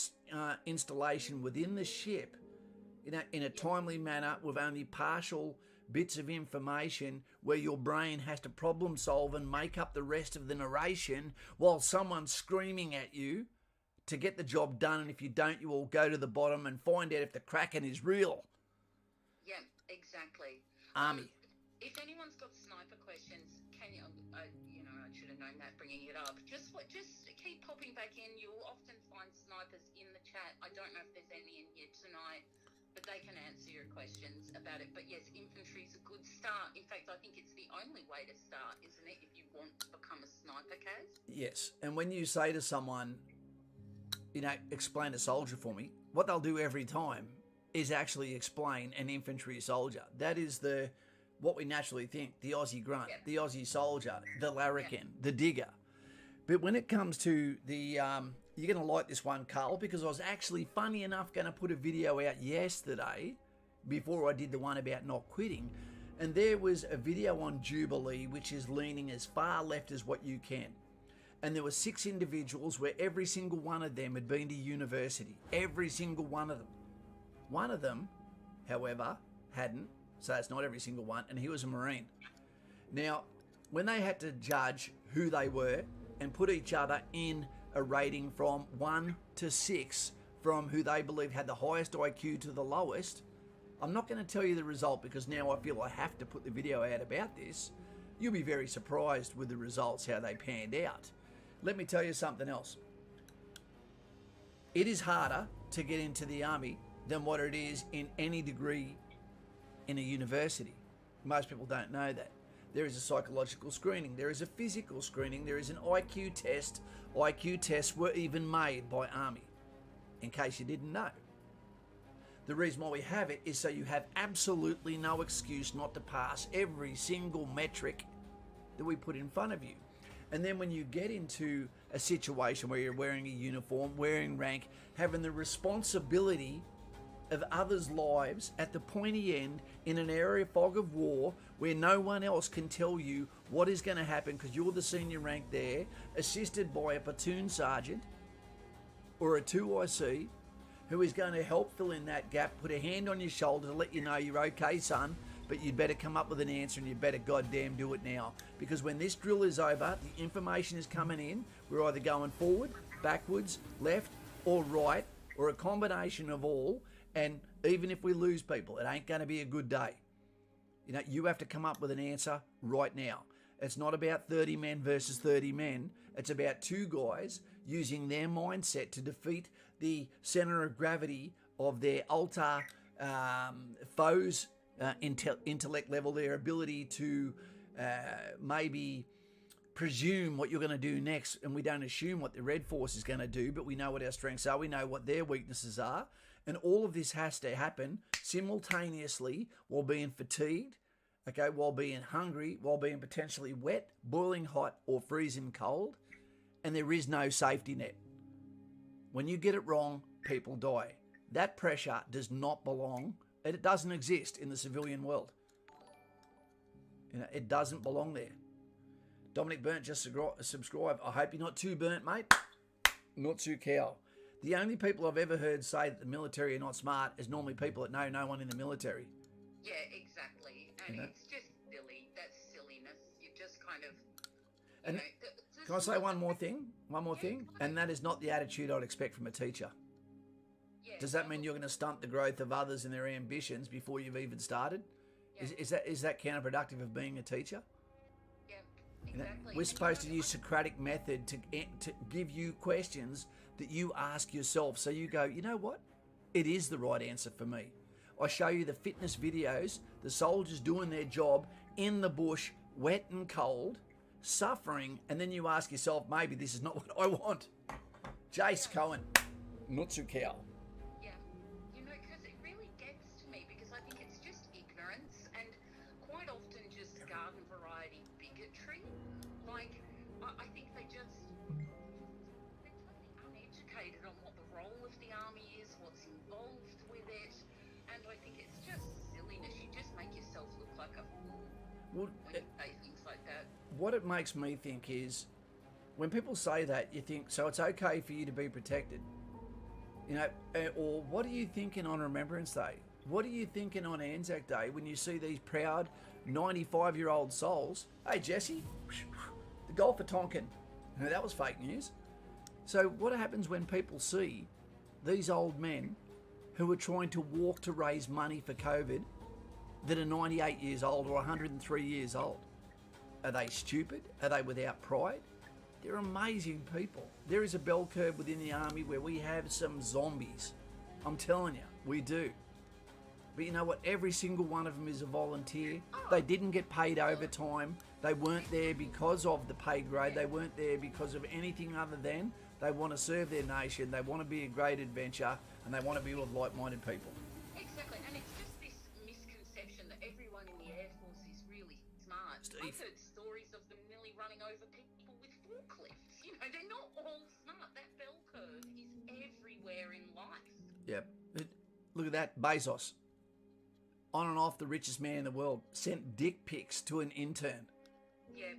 Speaker 1: installation within the ship, you know, in a timely manner with only partial bits of information where your brain has to problem solve and make up the rest of the narration while someone's screaming at you to get the job done, and if you don't, you all go to the bottom and find out if the Kraken is real.
Speaker 2: Yeah, exactly.
Speaker 1: Army.
Speaker 2: If anyone's got sniper questions, can you? I should have known that bringing it up. Just keep popping back in. You'll often find snipers in the chat. I don't know if there's any in here tonight, but they can answer your questions about it. But yes, infantry's a good start. In fact, I think it's the only way to start, isn't it? If you want to become a sniper, Kaz.
Speaker 1: Yes, and when you say to someone, you know, explain a soldier for me, what they'll do every time is actually explain an infantry soldier. That is what we naturally think, the Aussie grunt, the Aussie soldier, the larrikin, the digger. But when it comes to the, you're going to like this one, Carl, because I was actually, funny enough, going to put a video out yesterday before I did the one about not quitting. And there was a video on Jubilee, which is leaning as far left as what you can. And there were 6 individuals where every single one of them had been to university. Every single one of them. One of them, however, hadn't. So it's not every single one, and he was a Marine. Now, when they had to judge who they were and put each other in a rating from 1 to 6, from who they believe had the highest IQ to the lowest, I'm not going to tell you the result because now I feel I have to put the video out about this. You'll be very surprised with the results, how they panned out. Let me tell you something else. It is harder to get into the Army than what it is in any degree in a university. Most people don't know that. There is a psychological screening, there is a physical screening, there is an IQ test. IQ tests were even made by Army, in case you didn't know. The reason why we have it is so you have absolutely no excuse not to pass every single metric that we put in front of you. And then when you get into a situation where you're wearing a uniform, wearing rank, having the responsibility of others' lives at the pointy end in an area fog of war where no one else can tell you what is going to happen because you're the senior rank there, assisted by a platoon sergeant or a 2IC who is going to help fill in that gap, put a hand on your shoulder to let you know you're okay, son, but you'd better come up with an answer and you'd better goddamn do it now. Because when this drill is over, the information is coming in, we're either going forward, backwards, left or right, or a combination of all. And even if we lose people, it ain't going to be a good day. You know, you have to come up with an answer right now. It's not about 30 men versus 30 men. It's about 2 guys using their mindset to defeat the center of gravity of their alter foes' intellect level, their ability to maybe presume what you're going to do next. And we don't assume what the Red Force is going to do, but we know what our strengths are. We know what their weaknesses are. And all of this has to happen simultaneously while being fatigued, okay, while being hungry, while being potentially wet, boiling hot, or freezing cold, and there is no safety net. When you get it wrong, people die. That pressure does not belong, and it doesn't exist in the civilian world. You know, it doesn't belong there. Dominic Burnt just subscribe. I hope you're not too burnt, mate. Not too cow. The only people I've ever heard say that the military are not smart is normally people that know no one in the military.
Speaker 2: Yeah, exactly. And
Speaker 1: You know?
Speaker 2: it's just silly. That's silliness. You just kind of,
Speaker 1: And
Speaker 2: know...
Speaker 1: can I say one more thing? One more thing? And that is not the attitude I'd expect from a teacher.
Speaker 2: Yeah,
Speaker 1: Does that mean you're going to stunt the growth of others and their ambitions before you've even started?
Speaker 2: Yeah.
Speaker 1: Is that counterproductive of being a teacher?
Speaker 2: Yeah,
Speaker 1: You know,
Speaker 2: exactly.
Speaker 1: we're
Speaker 2: And
Speaker 1: supposed to
Speaker 2: you know,
Speaker 1: use Socratic method to give you questions that you ask yourself. So you go, you know what? It is the right answer for me. I show you the fitness videos, the soldiers doing their job in the bush, wet and cold, suffering, and then you ask yourself, maybe this is not what I want. Jace Cohen, Nutsu-cow.
Speaker 2: Yeah, you know, because it really gets to me because I think it's just ignorance and quite often just garden variety bigotry. Like, I think they're totally uneducated on what the role of the army is, what's involved with it, and I think it's just silliness. You just make yourself look like a fool
Speaker 1: Well,
Speaker 2: when you say things like that.
Speaker 1: what it makes me think is when people say that, you think, so it's okay for you to be protected. You know, or what are you thinking on Remembrance Day? What are you thinking on Anzac Day when you see these proud 95-year-old souls? Hey, Jesse, the Gulf of Tonkin. No, that was fake news. So what happens when people see these old men who are trying to walk to raise money for COVID that are 98 years old or 103 years old? Are they stupid? Are they without pride? They're amazing people. There is a bell curve within the army where we have some zombies. I'm telling you, we do. But you know what? Every single one of them is a volunteer. They didn't get paid overtime. They weren't there because of the pay grade. They weren't there because of anything other than they want to serve their nation. They want to be a great adventure and they want to be with like-minded people.
Speaker 2: Exactly, and it's just this misconception that everyone in the Air Force is really smart.
Speaker 1: Steve.
Speaker 2: I've heard stories of them nearly running over people with forklifts. You know, they're not all smart. That bell curve is everywhere in life.
Speaker 1: Yep. Look at that. Bezos. On and off the richest man in the world. Sent dick pics to an intern.
Speaker 2: Yeah.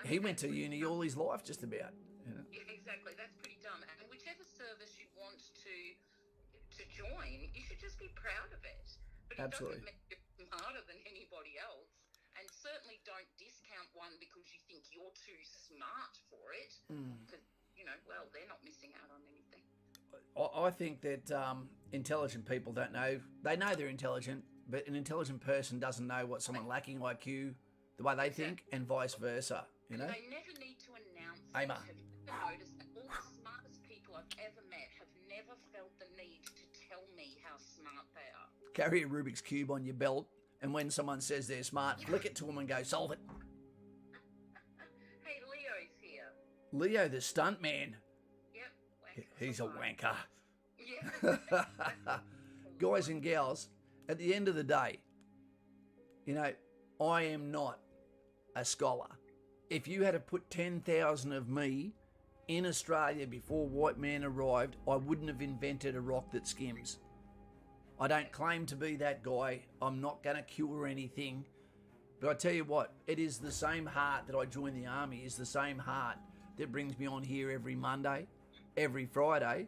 Speaker 1: He went to uni all his life just about. You know?
Speaker 2: Yeah, exactly. That's pretty dumb. And whichever service you want to join, you should just be proud of it. But it
Speaker 1: Absolutely.
Speaker 2: doesn't make you smarter than anybody else. And certainly don't discount one because you think you're too smart for it. Because, you know, well, they're not missing out on anything.
Speaker 1: I think that intelligent people don't know. They know they're intelligent, but an intelligent person doesn't know what someone lacking IQ, the way they think, and vice versa. You know?
Speaker 2: They never need to announce
Speaker 1: Amen.
Speaker 2: it. Have you ever noticed that all the smartest people I've ever met have never felt the need to tell me how smart they are?
Speaker 1: Carry a Rubik's Cube on your belt, and when someone says they're smart, flick it to them and go, solve it.
Speaker 2: Hey, Leo's here.
Speaker 1: Leo, the stunt man.
Speaker 2: Yep.
Speaker 1: He's a wanker.
Speaker 2: Yeah.
Speaker 1: Guys and gals, at the end of the day, you know, I am not a scholar. If you had to put 10,000 of me in Australia before white man arrived, I wouldn't have invented a rock that skims. I don't claim to be that guy. I'm not going to cure anything. But I tell you what, it is the same heart that I joined the army, is the same heart that brings me on here every Monday, every Friday,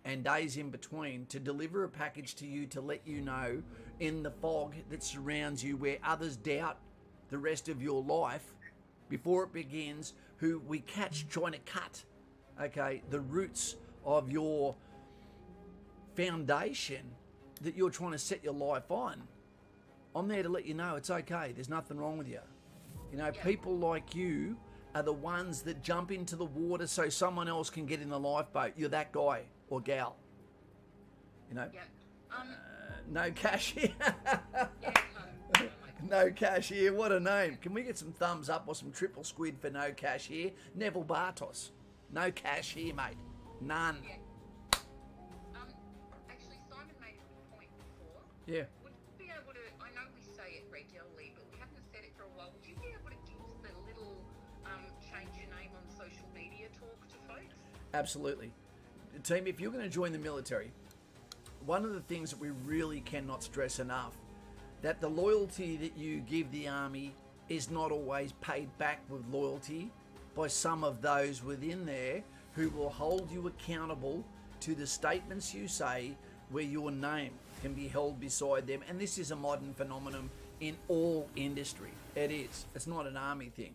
Speaker 1: and days in between to deliver a package to you to let you know in the fog that surrounds you where others doubt the rest of your life before it begins, who we catch trying to cut, okay, the roots of your foundation that you're trying to set your life on. I'm there to let you know it's okay. There's nothing wrong with you. You know, people like you are the ones that jump into the water so someone else can get in the lifeboat. You're that guy or gal. You know?
Speaker 2: Yeah.
Speaker 1: No cash here.
Speaker 2: Yeah,
Speaker 1: No cash here. What a name. Can we get some thumbs up or some triple squid for no cash here? Neville Bartos. No cash here, mate. None.
Speaker 2: yeah. Actually, Simon made a good point before.
Speaker 1: Yeah.
Speaker 2: Would you be able to, I know we say it regularly, but we haven't
Speaker 1: Absolutely. Team, if you're going to join the military, one of the things that we really cannot stress enough, that the loyalty that you give the army is not always paid back with loyalty by some of those within there who will hold you accountable to the statements you say where your name can be held beside them. And this is a modern phenomenon in all industry. It is. It's not an army thing.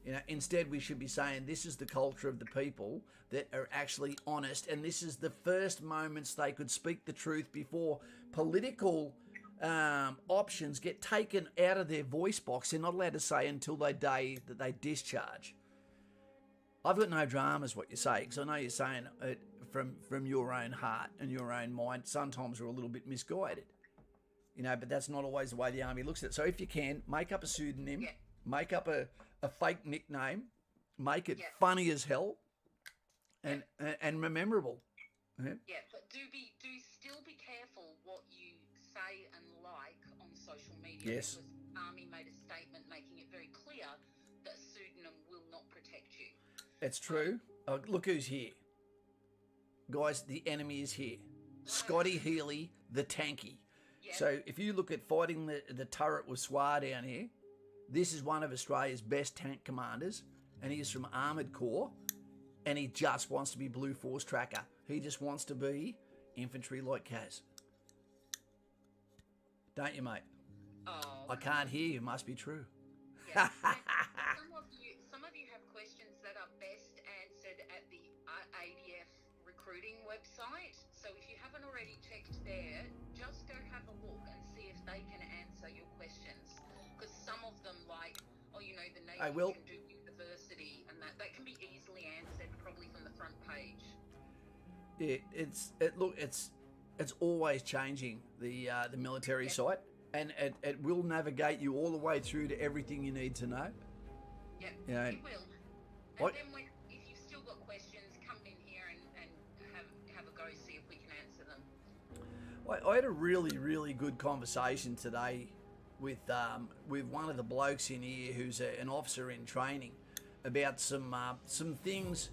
Speaker 1: You know, instead we should be saying this is the culture of the people that are actually honest, and this is the first moments they could speak the truth before political options get taken out of their voice box. They're not allowed to say until the day that they discharge. I've got no dramas what you say, because I know you're saying it from your own heart and your own mind. Sometimes we're a little bit misguided, you know, but that's not always the way the army looks at it. So if you can, make up a pseudonym, make up a fake nickname, make it funny as hell and memorable.
Speaker 2: Yeah, but do still be careful what you say and like on social media.
Speaker 1: Yes.
Speaker 2: Because Army made a statement making it very clear that a pseudonym will not protect you.
Speaker 1: It's true. Look who's here. Guys, the enemy is here. Scotty Healy, the tanky.
Speaker 2: Yeah.
Speaker 1: So if you look at fighting the turret with SWAR down here, this is one of Australia's best tank commanders, and he is from Armoured Corps, and he just wants to be Blue Force Tracker. He just wants to be infantry like Kaz. Don't you, mate?
Speaker 2: Oh.
Speaker 1: I can't hear you. Must be true.
Speaker 2: Yeah. some of you have questions that are best answered at the ADF recruiting website. So if you haven't already checked there, just go have a look and see if they can answer your questions. Because some of them, like, oh, you know, the Navy can do university, and that can be easily answered probably from the front page.
Speaker 1: Yeah, it's always changing, the military site, and it will navigate you all the way through to everything you need to know.
Speaker 2: Yeah,
Speaker 1: you know,
Speaker 2: it will. And then if you've still got questions, come in here and have a go, see if we can answer them.
Speaker 1: I had a really, really good conversation today with one of the blokes in here who's an officer in training about some things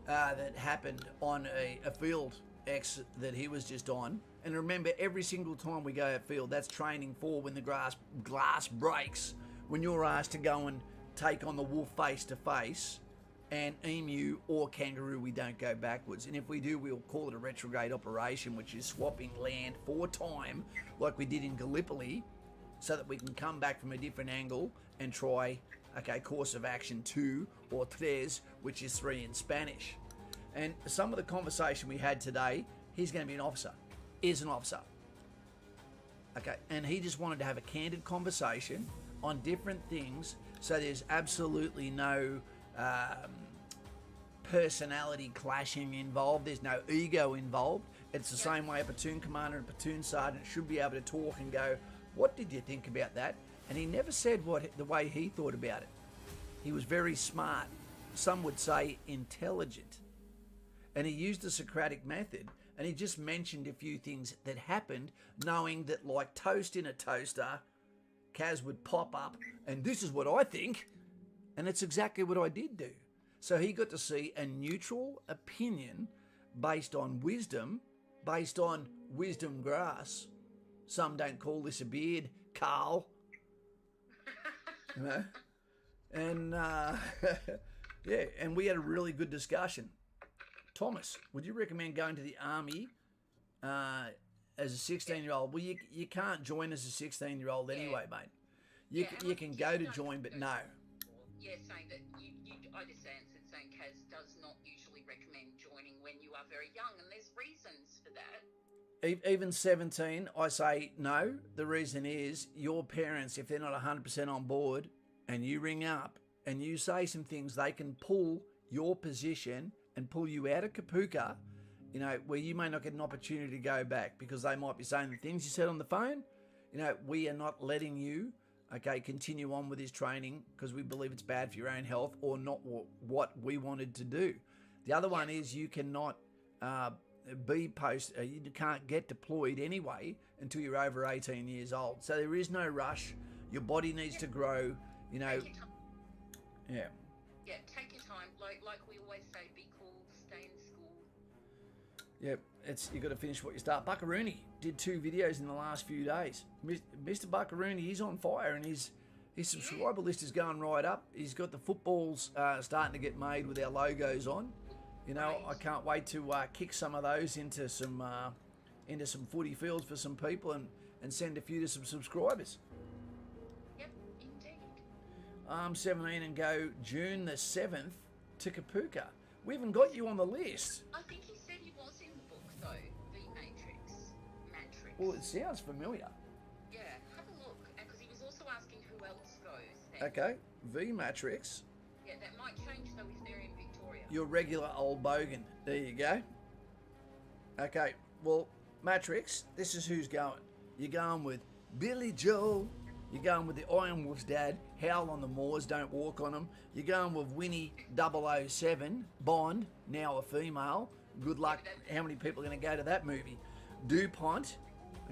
Speaker 1: that happened on a field X that he was just on. And remember, every single time we go outfield, that's training for when the glass breaks, when you're asked to go and take on the wolf face to face, and emu or kangaroo, we don't go backwards. And if we do, we'll call it a retrograde operation, which is swapping land for time, like we did in Gallipoli, so that we can come back from a different angle and try, course of action 2 or tres, which is 3 in Spanish. And some of the conversation we had today, he's going to be an officer, is an officer. Okay, and he just wanted to have a candid conversation on different things, so there's absolutely no personality clashing involved. There's no ego involved. It's the same way a platoon commander and platoon sergeant should be able to talk and go, what did you think about that? And he never said the way he thought about it. He was very smart. Some would say intelligent. And he used the Socratic method, and he just mentioned a few things that happened, knowing that, like toast in a toaster, Kaz would pop up, and this is what I think, and it's exactly what I did do. So he got to see a neutral opinion based on wisdom grass. Some don't call this a beard, Carl. You know? And, yeah, and we had a really good discussion. Thomas, would you recommend going to the army as a 16-year-old? Well, you can't join as a 16-year-old anyway, mate. You can go to join, but no.
Speaker 2: Yeah, saying that I just answered saying Kaz does not usually recommend joining when you are very young, and there's reasons for that.
Speaker 1: Even 17, I say no. The reason is your parents, if they're not 100% on board, and you ring up and you say some things, they can pull your position and pull you out of Kapooka, you know, where you may not get an opportunity to go back, because they might be saying the things you said on the phone. You know, we are not letting you, continue on with this training because we believe it's bad for your own health, or not what we wanted to do. The other one is you cannot you can't get deployed anyway until you're over 18 years old. So there is no rush. Your body needs to grow, you know.
Speaker 2: Take your time.
Speaker 1: Yeah.
Speaker 2: Yeah, take your time. Like we always say, be cool, stay stay in school.
Speaker 1: Yep, you've got to finish what you start. Buckaroony did 2 videos in the last few days. Mr. Buckaroony, he's on fire, and his subscriber list is going right up. He's got the footballs starting to get made with our logos on. You know, I can't wait to kick some of those into some footy fields for some people and send a few to some subscribers.
Speaker 2: Yep, indeed.
Speaker 1: 17 and go June the 7th to Kapooka. We haven't got you on the list.
Speaker 2: I think he said he was in the book, though. The Matrix.
Speaker 1: Well, it sounds familiar.
Speaker 2: Yeah, have a look. Because he was also asking who else goes then.
Speaker 1: Okay, V Matrix.
Speaker 2: Yeah, that might change, though, if they're in Victoria.
Speaker 1: Your regular old bogan. There you go. Okay, well, Matrix, this is who's going. You're going with Billy Joel. You're going with the Iron Wolf's dad, Howl on the Moors, Don't Walk on Them. You're going with Winnie 007, Bond, now a female. Good luck. How many people are going to go to that movie? DuPont,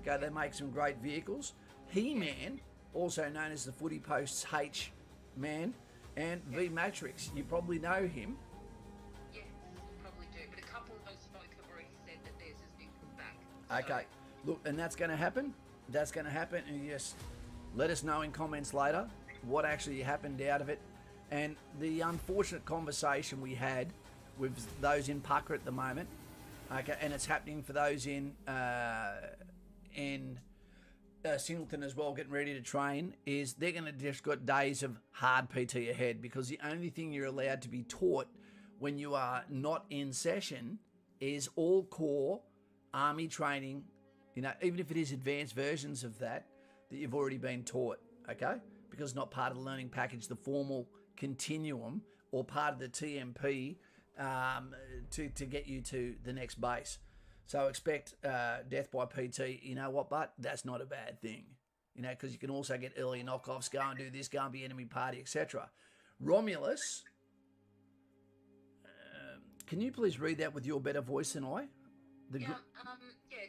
Speaker 1: okay, they make some great vehicles. He-Man, also known as the Footy Post's H-Man, and V-Matrix. You probably know him.
Speaker 2: Yes, probably do. But a couple of those folk have already said that theirs has been put back.
Speaker 1: Okay, look, and that's going to happen. That's going to happen, and yes, let us know in comments later what actually happened out of it. And the unfortunate conversation we had with those in Pucker at the moment, okay, and it's happening for those in Singleton as well, getting ready to train, is they're going to just got days of hard PT ahead, because the only thing you're allowed to be taught when you are not in session is all core army training, you know, even if it is advanced versions of that you've already been taught, okay? Because it's not part of the learning package, the formal continuum, or part of the TMP to get you to the next base. So expect death by PT, you know what, but that's not a bad thing, you know, because you can also get early knockoffs, go and do this, go and be enemy party, etc. Romulus, can you please read that with your better voice than I?
Speaker 2: Yeah,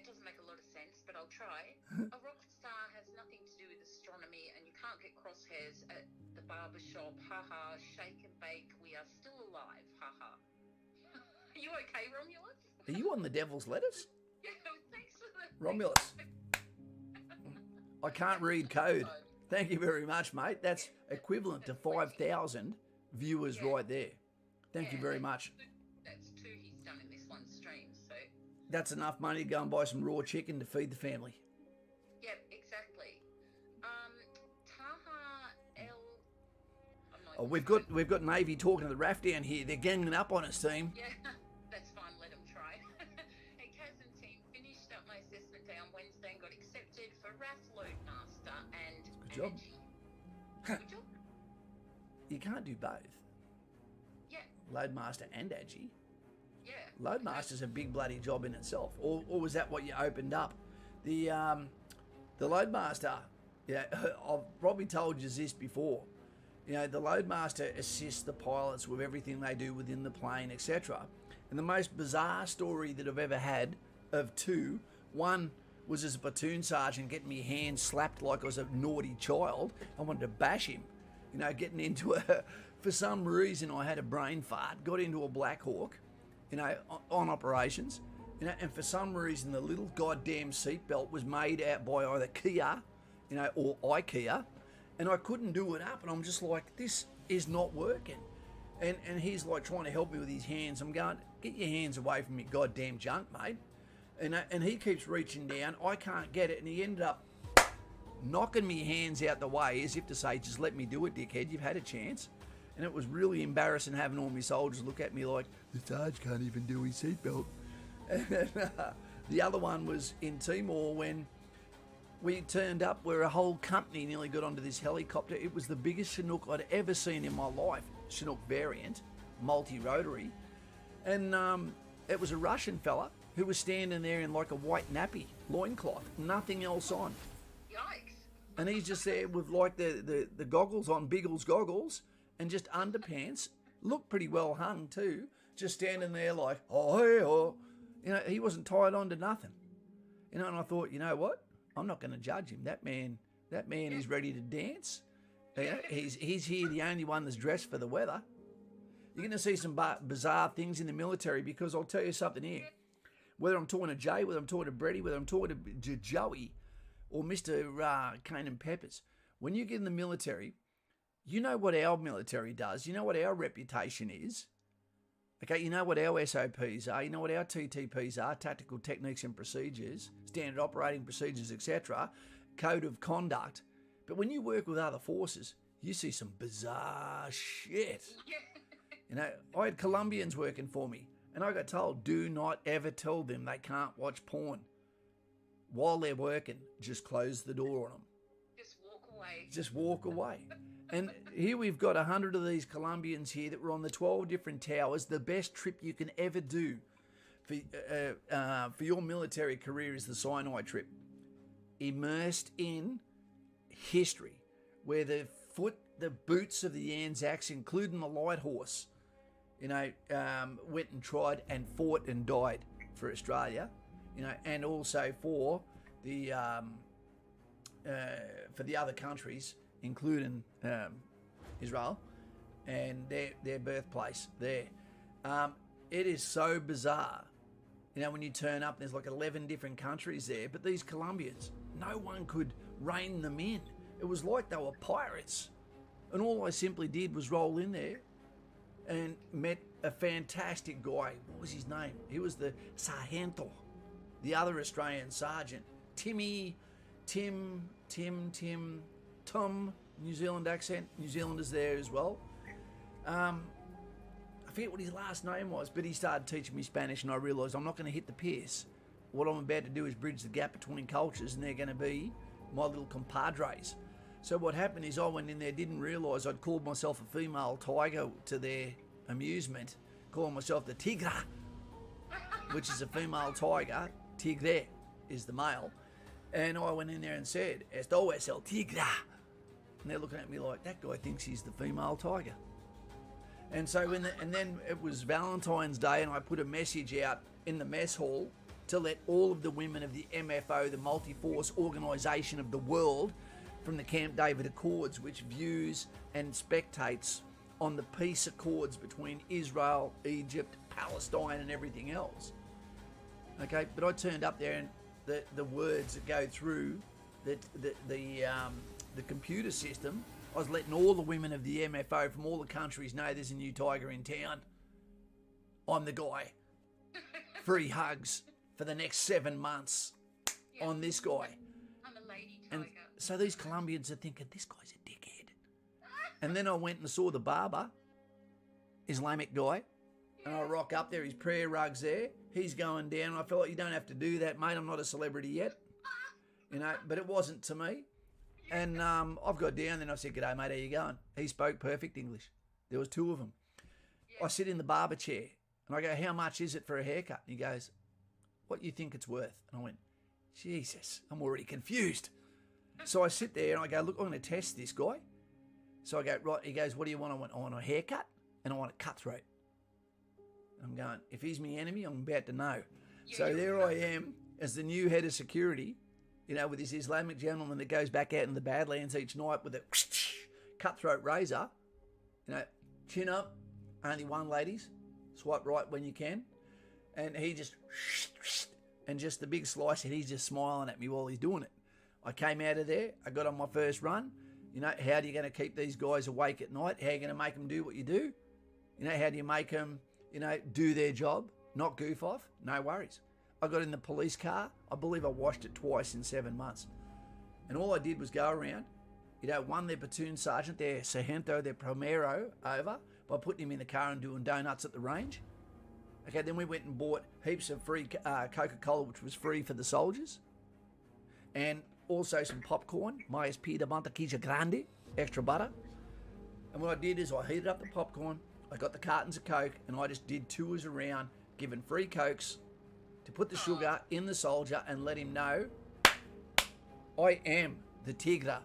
Speaker 2: it doesn't make a lot of sense, but I'll try. A rock star has nothing to do with astronomy, and you can't get crosshairs at the barber shop. Haha, shake and bake. We are still alive. Haha. Are you okay, Romulus?
Speaker 1: Are you on the devil's lettuce?
Speaker 2: Yeah, thanks for that.
Speaker 1: Romulus. I can't read code. Thank you very much, mate. That's equivalent to 5,000 viewers right there. Thank you very much.
Speaker 2: That's 2 he's done in this one stream, so...
Speaker 1: That's enough money to go and buy some raw chicken to feed the family.
Speaker 2: Yep, exactly. Taha El...
Speaker 1: Oh, we've got Navy talking to the RAF down here. They're ganging up on us, team.
Speaker 2: Yeah, that's fine. Let them try. Hey, Kaz and team, finished up my assessment day on Wednesday and got accepted for RAF Loadmaster and
Speaker 1: Good job.
Speaker 2: Energy. Good job.
Speaker 1: You can't do both.
Speaker 2: Yeah,
Speaker 1: Loadmaster and Agi.
Speaker 2: yeah.
Speaker 1: Loadmaster's a big bloody job in itself. Or was that what you opened up? The Loadmaster, yeah, I've probably told you this before. You know, the Loadmaster assists the pilots with everything they do within the plane, etc. And the most bizarre story that I've ever had of two, one was as a platoon sergeant getting me hands slapped like I was a naughty child. I wanted to bash him. You know, getting into for some reason I had a brain fart, got into a Black Hawk, you know, on operations, you know, and for some reason the little goddamn seatbelt was made out by either Kia, you know, or IKEA, and I couldn't do it up, and I'm just like, this is not working. And he's like trying to help me with his hands. I'm going, get your hands away from me goddamn junk, mate. And he keeps reaching down. I can't get it, and he ended up knocking me hands out the way as if to say, just let me do it, dickhead, you've had a chance. And it was really embarrassing having all my soldiers look at me like, the Sarge can't even do his seatbelt. And the other one was in Timor when we turned up where a whole company nearly got onto this helicopter. It was the biggest Chinook I'd ever seen in my life. Chinook variant, multi-rotary. And it was a Russian fella who was standing there in like a white nappy, loincloth, nothing else on.
Speaker 2: Yikes.
Speaker 1: And he's just there with like the goggles on, Biggles goggles, and just underpants. Looked pretty well hung too. Just standing there like, oh, hey, oh. You know, he wasn't tied on to nothing. You know, and I thought, you know what? I'm not going to judge him. That man is ready to dance. You know, he's here the only one that's dressed for the weather. You're going to see some bizarre things in the military, because I'll tell you something here. Whether I'm talking to Jay, whether I'm talking to Brady, whether I'm talking to Joey or Mr. Cane and Peppers, when you get in the military, you know what our military does. You know what our reputation is. Okay, you know what our SOPs are. You know what our TTPs are, tactical techniques and procedures, standard operating procedures, etc., code of conduct. But when you work with other forces, you see some bizarre shit. You know, I had Colombians working for me, and I got told, do not ever tell them they can't watch porn while they're working. Just close the door on them.
Speaker 2: Just walk away.
Speaker 1: Just walk away. And here we've got 100 of these Colombians here that were on the 12 different towers. The best trip you can ever do for your military career is the Sinai trip. Immersed in history, where the boots of the Anzacs, including the light horse, you know, went and tried and fought and died for Australia, you know, and also for the other countries, including Israel and their birthplace there. It is so bizarre, you know, when you turn up, there's like 11 different countries there, but these Colombians, no one could rein them in. It was like they were pirates. And all I simply did was roll in there and met a fantastic guy. What was his name? He was the Sargento, the other Australian sergeant. Tom, New Zealand accent. New Zealanders there as well. I forget what his last name was, but he started teaching me Spanish, and I realised I'm not going to hit the piss. What I'm about to do is bridge the gap between cultures, and they're going to be my little compadres. So what happened is I went in there, didn't realise I'd called myself a female tiger to their amusement, calling myself the Tigra, which is a female tiger. Tigre is the male. And I went in there and said, "Esto es el Tigra." And they're looking at me like, that guy thinks he's the female tiger. And so and then it was Valentine's Day, and I put a message out in the mess hall to let all of the women of the MFO, the multi-force organisation of the world, from the Camp David Accords, which views and spectates on the peace accords between Israel, Egypt, Palestine and everything else. Okay, but I turned up there, and the words that go through the computer system, I was letting all the women of the MFO from all the countries know there's a new tiger in town. I'm the guy. Free hugs for the next 7 months on this guy.
Speaker 2: I'm a lady tiger.
Speaker 1: And so these Colombians are thinking, this guy's a dickhead. And then I went and saw the barber, Islamic guy, and I rock up there, his prayer rug's there, he's going down, and I felt like, you don't have to do that, mate, I'm not a celebrity yet. You know, but it wasn't to me. And I've got down, then I said, "G'day, mate, how you going?" He spoke perfect English. There was 2 of them. I sit in the barber chair, and I go, "How much is it for a haircut?" And he goes, "What do you think it's worth?" And I went, "Jesus, I'm already confused." So I sit there and I go, "Look, I'm going to test this guy." So I go, "Right." He goes, "What do you want?" I want a haircut and I want a cutthroat. I'm going, if he's my enemy, I'm about to know. So there I am as the new head of security, you know, with this Islamic gentleman that goes back out in the Badlands each night with a cutthroat razor, you know, chin up, only one, ladies, swipe right when you can. And he just, and just the big slice, and he's just smiling at me while he's doing it. I came out of there, I got on my first run. You know, how are you going to keep these guys awake at night? How are you going to make them do what you do? You know, how do you make them, you know, do their job, not goof off? No worries. I got in the police car. I believe I washed it twice in 7 months. And all I did was go around, you know, one, their platoon sergeant, their sargento, their primero over by putting him in the car and doing donuts at the range. Okay, then we went and bought heaps of free Coca-Cola, which was free for the soldiers. And also some popcorn, mais pita mantequilla grande, extra butter. And what I did is I heated up the popcorn, I got the cartons of Coke, and I just did tours around giving free Cokes to put the sugar in the soldier and let him know, I am the Tigra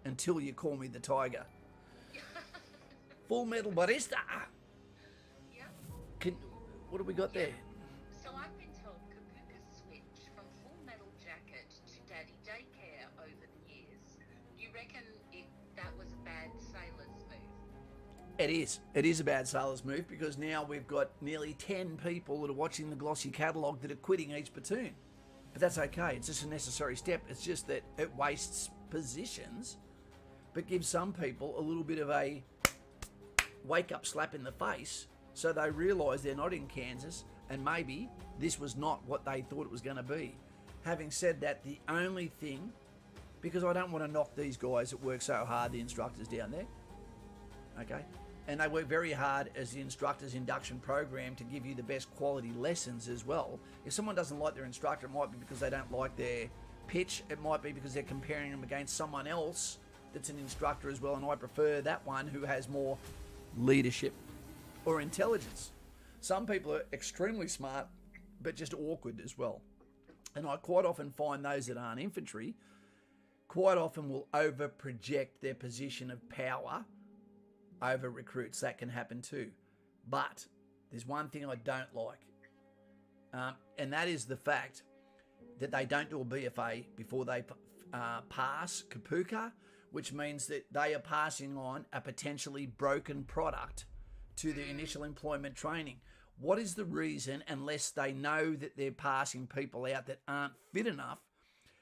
Speaker 1: until you call me the Tiger. Full Metal Barista.
Speaker 2: Yep.
Speaker 1: What have we got there?
Speaker 2: So I've been told Kapooka switch from Full Metal Jacket to Daddy Daycare over the years. Do you reckon that was a bad sailor's move?
Speaker 1: It is. It is a bad sailor's move because now we've got nearly 10 people that are watching the glossy catalogue that are quitting each platoon. But that's okay. It's just a necessary step. It's just that it wastes positions, but gives some people a little bit of a wake-up slap in the face so they realise they're not in Kansas and maybe this was not what they thought it was going to be. Having said that, the only thing, because I don't want to knock these guys that work so hard, the instructors down there, okay? And they work very hard as the instructor's induction program to give you the best quality lessons as well. If someone doesn't like their instructor, it might be because they don't like their pitch. It might be because they're comparing them against someone else that's an instructor as well, and I prefer that one who has more leadership or intelligence. Some people are extremely smart, but just awkward as well. And I quite often find those that aren't infantry quite often will over-project their position of power over recruits. That can happen too. But there's one thing I don't like, and that is the fact that they don't do a BFA before they pass Kapooka, which means that they are passing on a potentially broken product to the initial employment training. What is the reason, unless they know that they're passing people out that aren't fit enough?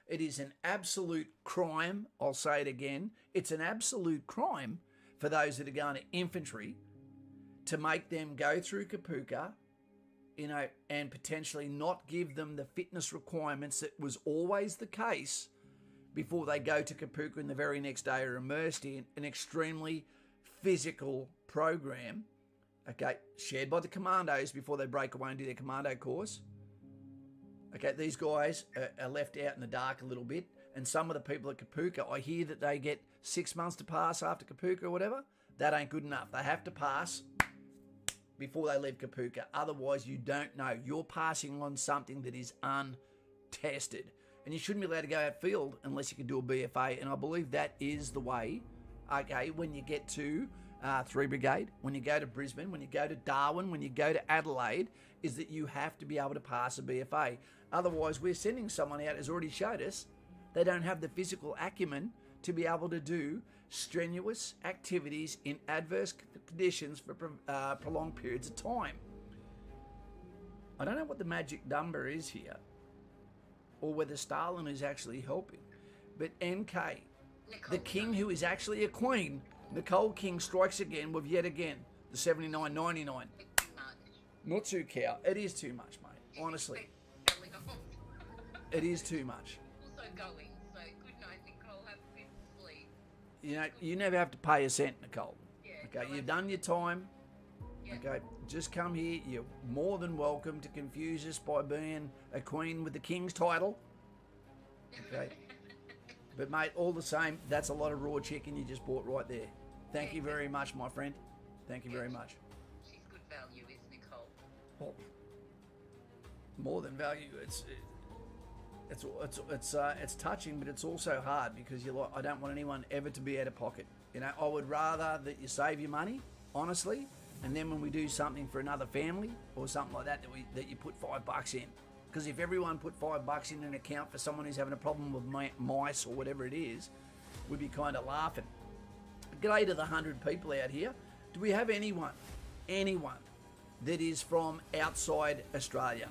Speaker 1: It is an absolute crime. I'll say it again. It's an absolute crime for those that are going to infantry to make them go through Kapooka, and potentially not give them the fitness requirements that was always the case before they go to Kapooka and the very next day are immersed in an extremely physical program, okay, shared by the commandos before they break away and do their commando course. Okay, these guys are left out in the dark a little bit, and some of the people at Kapooka, I hear that they get 6 months to pass after Kapooka or whatever. That ain't good enough. They have to pass before they leave Kapooka. Otherwise, you don't know. You're passing on something that is untested. And you shouldn't be allowed to go outfield unless you can do a BFA. And I believe that is the way, okay, when you get to 3 Brigade, when you go to Brisbane, when you go to Darwin, when you go to Adelaide, is that you have to be able to pass a BFA. Otherwise, we're sending someone out, as already showed us, they don't have the physical acumen to be able to do strenuous activities in adverse conditions for prolonged periods of time. I don't know what the magic number is here, or whether Stalin is actually helping, but NK, the king who is actually a queen, Nicole King, strikes again with yet again the 79.99. Not too cow. It is too much, mate. Honestly, it is too much.
Speaker 2: Also going, so good night, Nicole. Have a good sleep.
Speaker 1: You never have to pay a cent, Nicole.
Speaker 2: Yeah,
Speaker 1: Okay, you've done your time.
Speaker 2: Yeah.
Speaker 1: Okay, just come here. You're more than welcome to confuse us by being a queen with the king's title. Okay, but mate, all the same, that's a lot of raw chicken you just bought right there. Thank you very much, my friend. Thank you very much.
Speaker 2: She's good value, is Nicole.
Speaker 1: Well, more than value. It's touching, but it's also hard because you're like, I don't want anyone ever to be out of pocket. I would rather that you save your money, honestly, and then when we do something for another family or something like that, that you put $5 in. Because if everyone put $5 in an account for someone who's having a problem with mice or whatever it is, we'd be kind of laughing. G'day to the 100 people out here. Do we have anyone that is from outside Australia?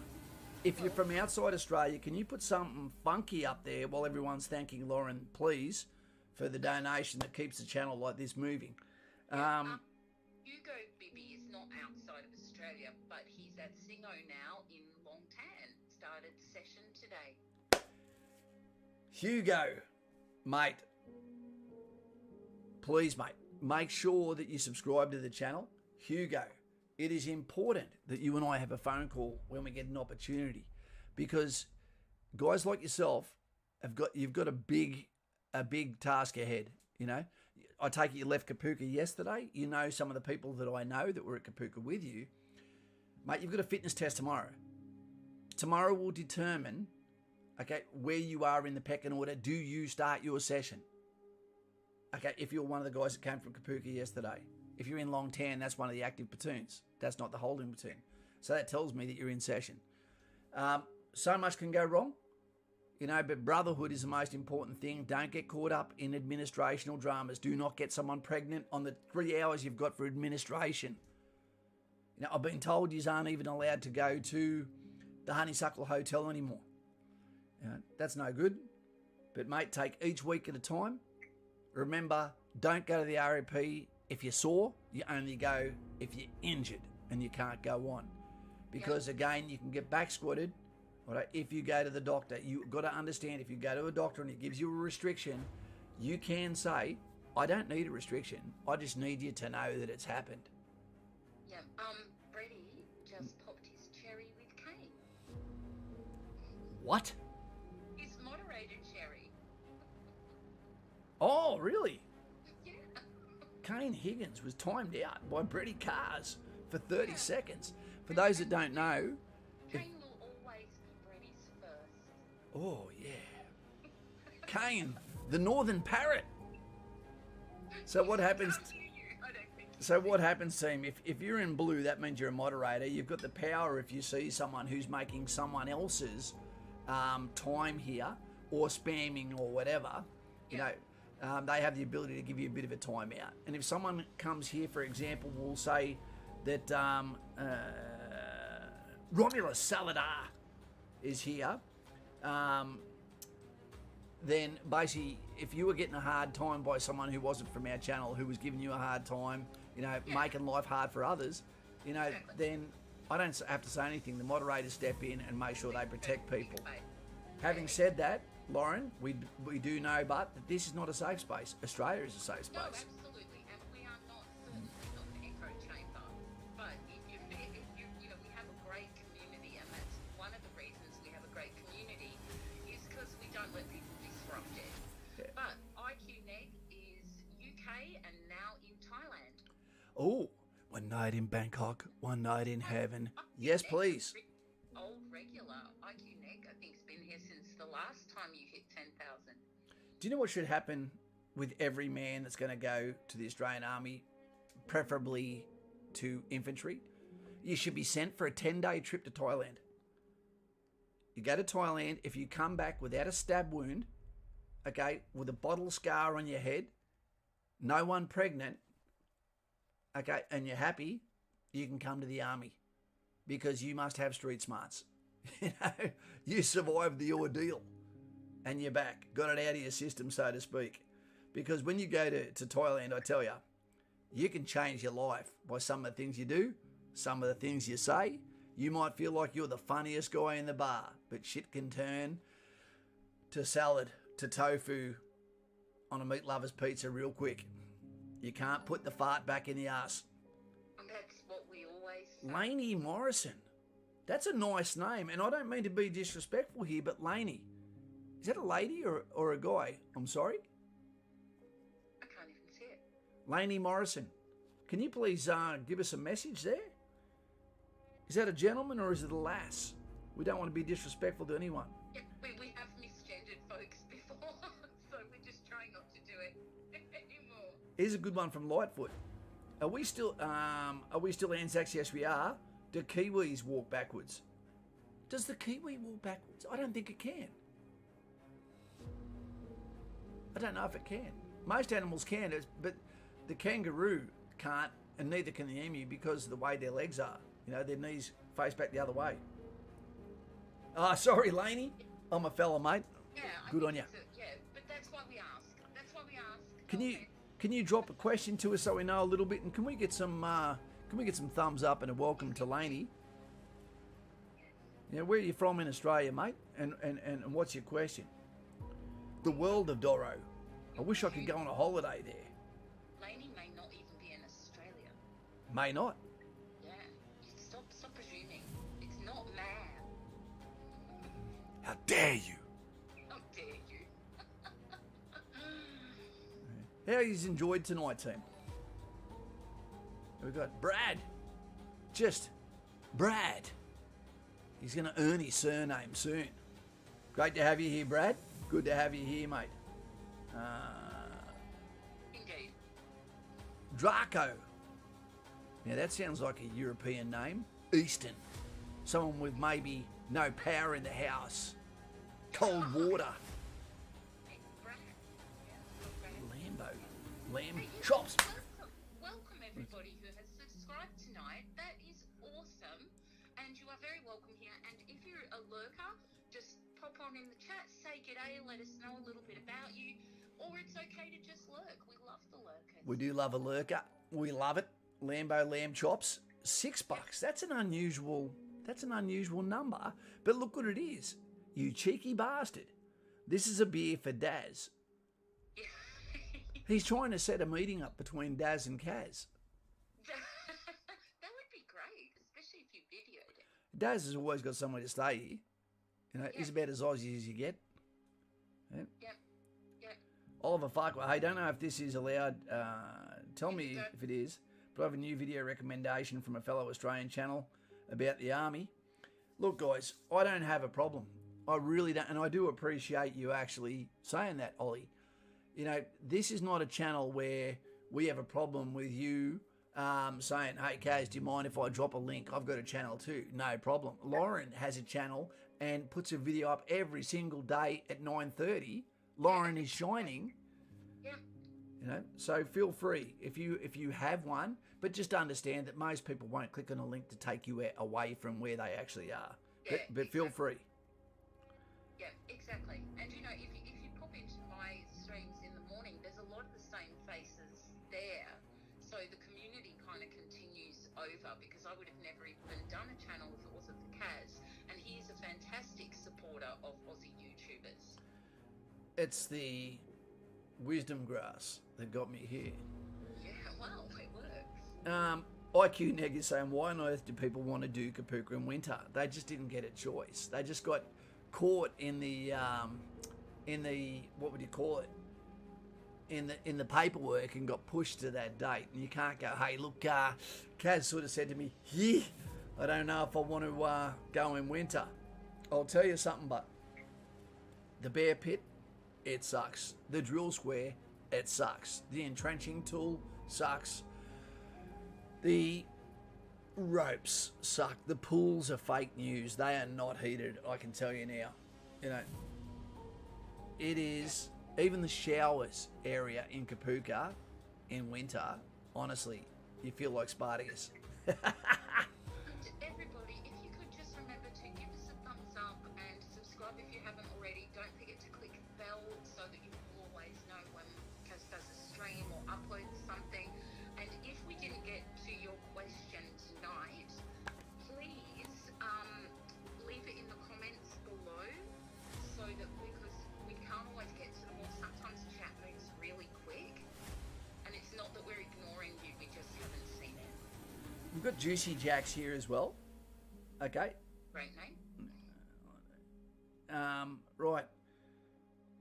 Speaker 1: If you're from outside Australia, can you put something funky up there while everyone's thanking Lauren, please, for the donation that keeps the channel like this moving?
Speaker 2: Hugo Bibby is not outside of Australia, but he's at Singo now in Long Tan. Started session today.
Speaker 1: Hugo, mate, please, mate, make sure that you subscribe to the channel. Hugo, it is important that you and I have a phone call when we get an opportunity, because guys like yourself you've got a big task ahead. I take it you left Kapooka yesterday. You know some of the people that I know that were at Kapooka with you. Mate, you've got a fitness test tomorrow. Tomorrow will determine, okay, where you are in the pecking order. Do you start your session? Okay, if you're one of the guys that came from Kapooka yesterday. If you're in Long Tan, that's one of the active platoons. That's not the holding platoon. So that tells me that you're in session. So much can go wrong. You know, but brotherhood is the most important thing. Don't get caught up in administrational dramas. Do not get someone pregnant on the 3 hours you've got for administration. You know, I've been told you aren't even allowed to go to the Honeysuckle Hotel anymore. You know, that's no good. But mate, take each week at a time. Remember, don't go to the RAP if you're sore. You only go if you're injured and you can't go on. Because again, you can get back squatted. Right? If you go to the doctor, you've got to understand, if you go to a doctor and he gives you a restriction, you can say, I don't need a restriction. I just need you to know that it's happened.
Speaker 2: Yeah, Brady just popped his cherry with Kane.
Speaker 1: What?
Speaker 2: His moderated cherry.
Speaker 1: Oh, really?
Speaker 2: Yeah.
Speaker 1: Kane Higgins was timed out by Brady Cars for 30 seconds. For those that don't know,
Speaker 2: Kane will always be Brady's first.
Speaker 1: oh yeah, Kane, the Northern Parrot. So what happens?
Speaker 2: Can't hear you. I don't think.
Speaker 1: So what happens, team? If you're in blue, that means you're a moderator. You've got the power if you see someone who's making someone else's time here or spamming or whatever. You know, they have the ability to give you a bit of a timeout. And if someone comes here, for example, we'll say that Romulus Saladar is here. Then basically, if you were getting a hard time by someone who wasn't from our channel, who was giving you a hard time, you know, making life hard for others, you know, then I don't have to say anything. The moderators step in and make sure they protect people. Having said that, Lauren, we do know, but that this is not a safe space. Australia is a safe
Speaker 2: No,
Speaker 1: space.
Speaker 2: absolutely, and we are not certainly not an echo chamber. But if you know, we have a great community, and that's one of the reasons we have a great community is because we don't let people disrupt it.
Speaker 1: Yeah.
Speaker 2: But IQNEG is UK and now in Thailand.
Speaker 1: Oh, one night in Bangkok, one night in heaven. Yes, please.
Speaker 2: Old regular IQNEG, I think, has been here since the last time you hit 10,000.
Speaker 1: Do you know what should happen with every man that's going to go to the Australian Army, preferably to infantry? You should be sent for a 10-day trip to Thailand. You go to Thailand, if you come back without a stab wound, okay, with a bottle scar on your head, no one pregnant, okay, and you're happy, you can come to the Army because you must have street smarts. You know, you survived the ordeal and you're back. Got it out of your system, so to speak. Because when you go to Thailand, I tell you, you can change your life by some of the things you do, some of the things you say. You might feel like you're the funniest guy in the bar, but shit can turn to salad, to tofu on a meat lover's pizza real quick. You can't put the fart back in the ass.
Speaker 2: That's what we always say.
Speaker 1: Laney Morrison. That's a nice name, and I don't mean to be disrespectful here, but Laney, is that a lady or a guy? I'm sorry?
Speaker 2: I can't even see it.
Speaker 1: Laney Morrison. Can you please give us a message there? Is that a gentleman or is it a lass? We don't want to be disrespectful to anyone.
Speaker 2: Yeah, we have misgendered folks before, so we're just trying not to do it anymore.
Speaker 1: Here's a good one from Lightfoot. Are we still Anzacs? Yes, we are. Do Kiwis walk backwards? Does the Kiwi walk backwards? I don't think it can. I don't know if it can. Most animals can, but the kangaroo can't, and neither can the emu because of the way their legs are. You know, their knees face back the other way. Ah, sorry, Laney. I'm a fella, mate.
Speaker 2: Yeah,
Speaker 1: Good on you.
Speaker 2: Yeah, but that's why we ask. That's why we ask.
Speaker 1: Can you drop a question to us so we know a little bit, and can we get some thumbs up and a welcome to Laney? Yeah, where are you from in Australia, mate? And what's your question? The world of Doro. I wish I could go on a holiday there.
Speaker 2: Laney may not even be in Australia.
Speaker 1: May not.
Speaker 2: Yeah, stop presuming. It's not mad.
Speaker 1: How dare you?
Speaker 2: How dare you?
Speaker 1: How he's enjoyed tonight, team? We've got Brad. Just Brad. He's going to earn his surname soon. Great to have you here, Brad. Good to have you here, mate.
Speaker 2: Indeed.
Speaker 1: Draco. Now that sounds like a European name. Eastern. Someone with maybe no power in the house. cold water.
Speaker 2: Yeah.
Speaker 1: Lamb chops.
Speaker 2: Welcome everybody who has subscribed tonight. That is awesome. And you are very welcome here. And if you're a lurker, just pop on in the chat, say g'day, let us know a little bit about you. Or it's okay to just lurk. We love the lurkers.
Speaker 1: We do love a lurker. We love it. Lamb chops, $6. That's an unusual number. But look what it is. You cheeky bastard. This is a beer for Daz.
Speaker 2: Yeah.
Speaker 1: He's trying to set a meeting up between Daz and Kaz.
Speaker 2: That would be great, especially if you videoed it.
Speaker 1: Daz has always got somewhere to stay here. You know, he's about as Aussie as you get. Yeah.
Speaker 2: Yep.
Speaker 1: Oliver Farquhar, hey, don't know if this is allowed. Tell me if it is. But I have a new video recommendation from a fellow Australian channel about the army. Look, guys, I don't have a problem. I really don't. And I do appreciate you actually saying that, Ollie. You know, this is not a channel where we have a problem with you saying, hey, Kaz, do you mind if I drop a link? I've got a channel too. No problem. Lauren has a channel and puts a video up every single day at 9:30. Lauren is shining.
Speaker 2: Yeah.
Speaker 1: You know, so feel free if you have one, but just understand that most people won't click on a link to take you away from where they actually are.
Speaker 2: Yeah,
Speaker 1: but feel free.
Speaker 2: Yeah, exactly. And you know, if you pop into my streams in the morning, there's a lot of the same faces there. So the community kind of continues over, because I would have never even done a channel if it wasn't for Kaz. And he is a fantastic supporter of Aussie YouTubers.
Speaker 1: It's the wisdom grass that got me here.
Speaker 2: Yeah, well, it works.
Speaker 1: IQ Neg is saying, why on earth do people want to do Kapooka in winter? They just didn't get a choice. They just got caught in the what would you call it? In the paperwork and got pushed to that date. And you can't go, hey, look, Kaz sort of said to me, yeah, I don't know if I want to go in winter. I'll tell you something, but the bear pit, it sucks. The drill square, it sucks. The entrenching tool sucks. The ropes suck. The pools are fake news. They are not heated, I can tell you now. You know, it is, even the showers area in Kapooka in winter, honestly, you feel like Spartacus.
Speaker 2: Everybody, if you could just remember to give us a thumbs up and subscribe if you haven't already. Don't forget to click the bell so that you will always know when Kaz does a stream or uploads something. And if we didn't get to your question tonight, please leave it in the comments below, so that, because we can't always get to them all. Sometimes chat moves really quick, and it's not that we're ignoring you, we just haven't seen it.
Speaker 1: We've got Juicy Jacks here as well. Okay.
Speaker 2: Great name.
Speaker 1: Right.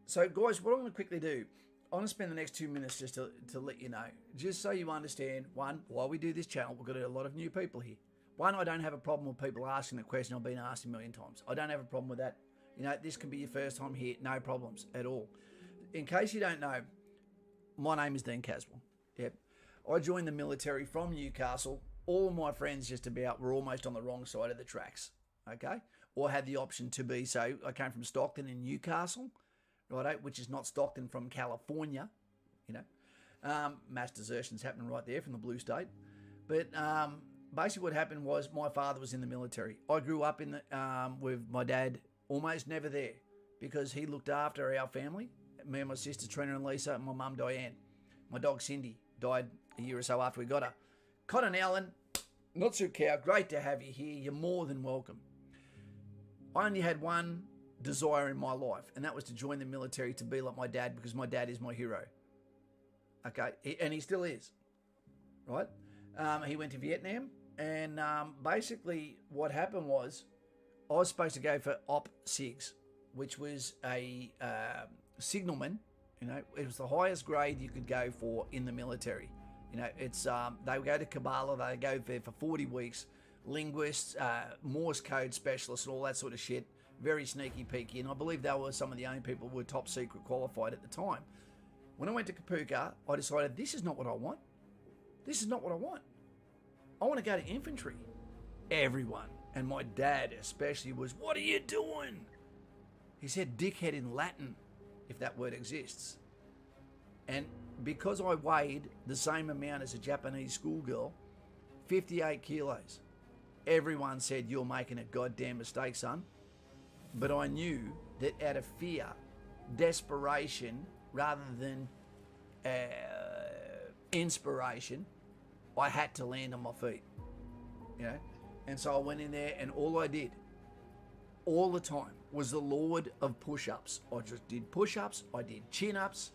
Speaker 1: So, guys, what I'm going to quickly do, I want to spend the next 2 minutes just to let you know, just so you understand, one, why we do this channel. We've got a lot of new people here. One, I don't have a problem with people asking the question I've been asked a million times. I don't have a problem with that. You know, this can be your first time here, no problems at all. In case you don't know, my name is Dean Caswell. Yep. I joined the military from Newcastle. All of my friends just about were almost on the wrong side of the tracks, okay? Or had the option to be. So I came from Stockton in Newcastle, right, which is not Stockton from California, you know. Mass desertions happening right there from the blue state. But basically what happened was my father was in the military. I grew up in the, with my dad almost never there, because he looked after our family, me and my sisters Trina and Lisa, and my mum Diane. My dog Cindy died a year or so after we got her. Cotton Allen, not so cow, great to have you here. You're more than welcome. I only had one desire in my life, and that was to join the military, to be like my dad, because my dad is my hero. Okay, and he still is, right? He went to Vietnam, and basically what happened was I was supposed to go for Op 6, which was a signalman. You know, it was the highest grade you could go for in the military. You know, it's they would go to Kabbalah, they go there for 40 weeks, linguists, Morse code specialists, and all that sort of shit. Very sneaky peaky, and I believe they were some of the only people who were top secret qualified at the time. When I went to Kapooka, I decided this is not what I want. This is not what I want. I want to go to infantry. Everyone, and my dad especially, was, what are you doing? He said dickhead in Latin, if that word exists. And because I weighed the same amount as a Japanese schoolgirl, 58 kilos, everyone said, you're making a goddamn mistake, son. But I knew that out of fear, desperation, rather than inspiration, I had to land on my feet, you know. And so I went in there, and all I did, all the time, was the Lord of push-ups. I just did push-ups, I did chin-ups,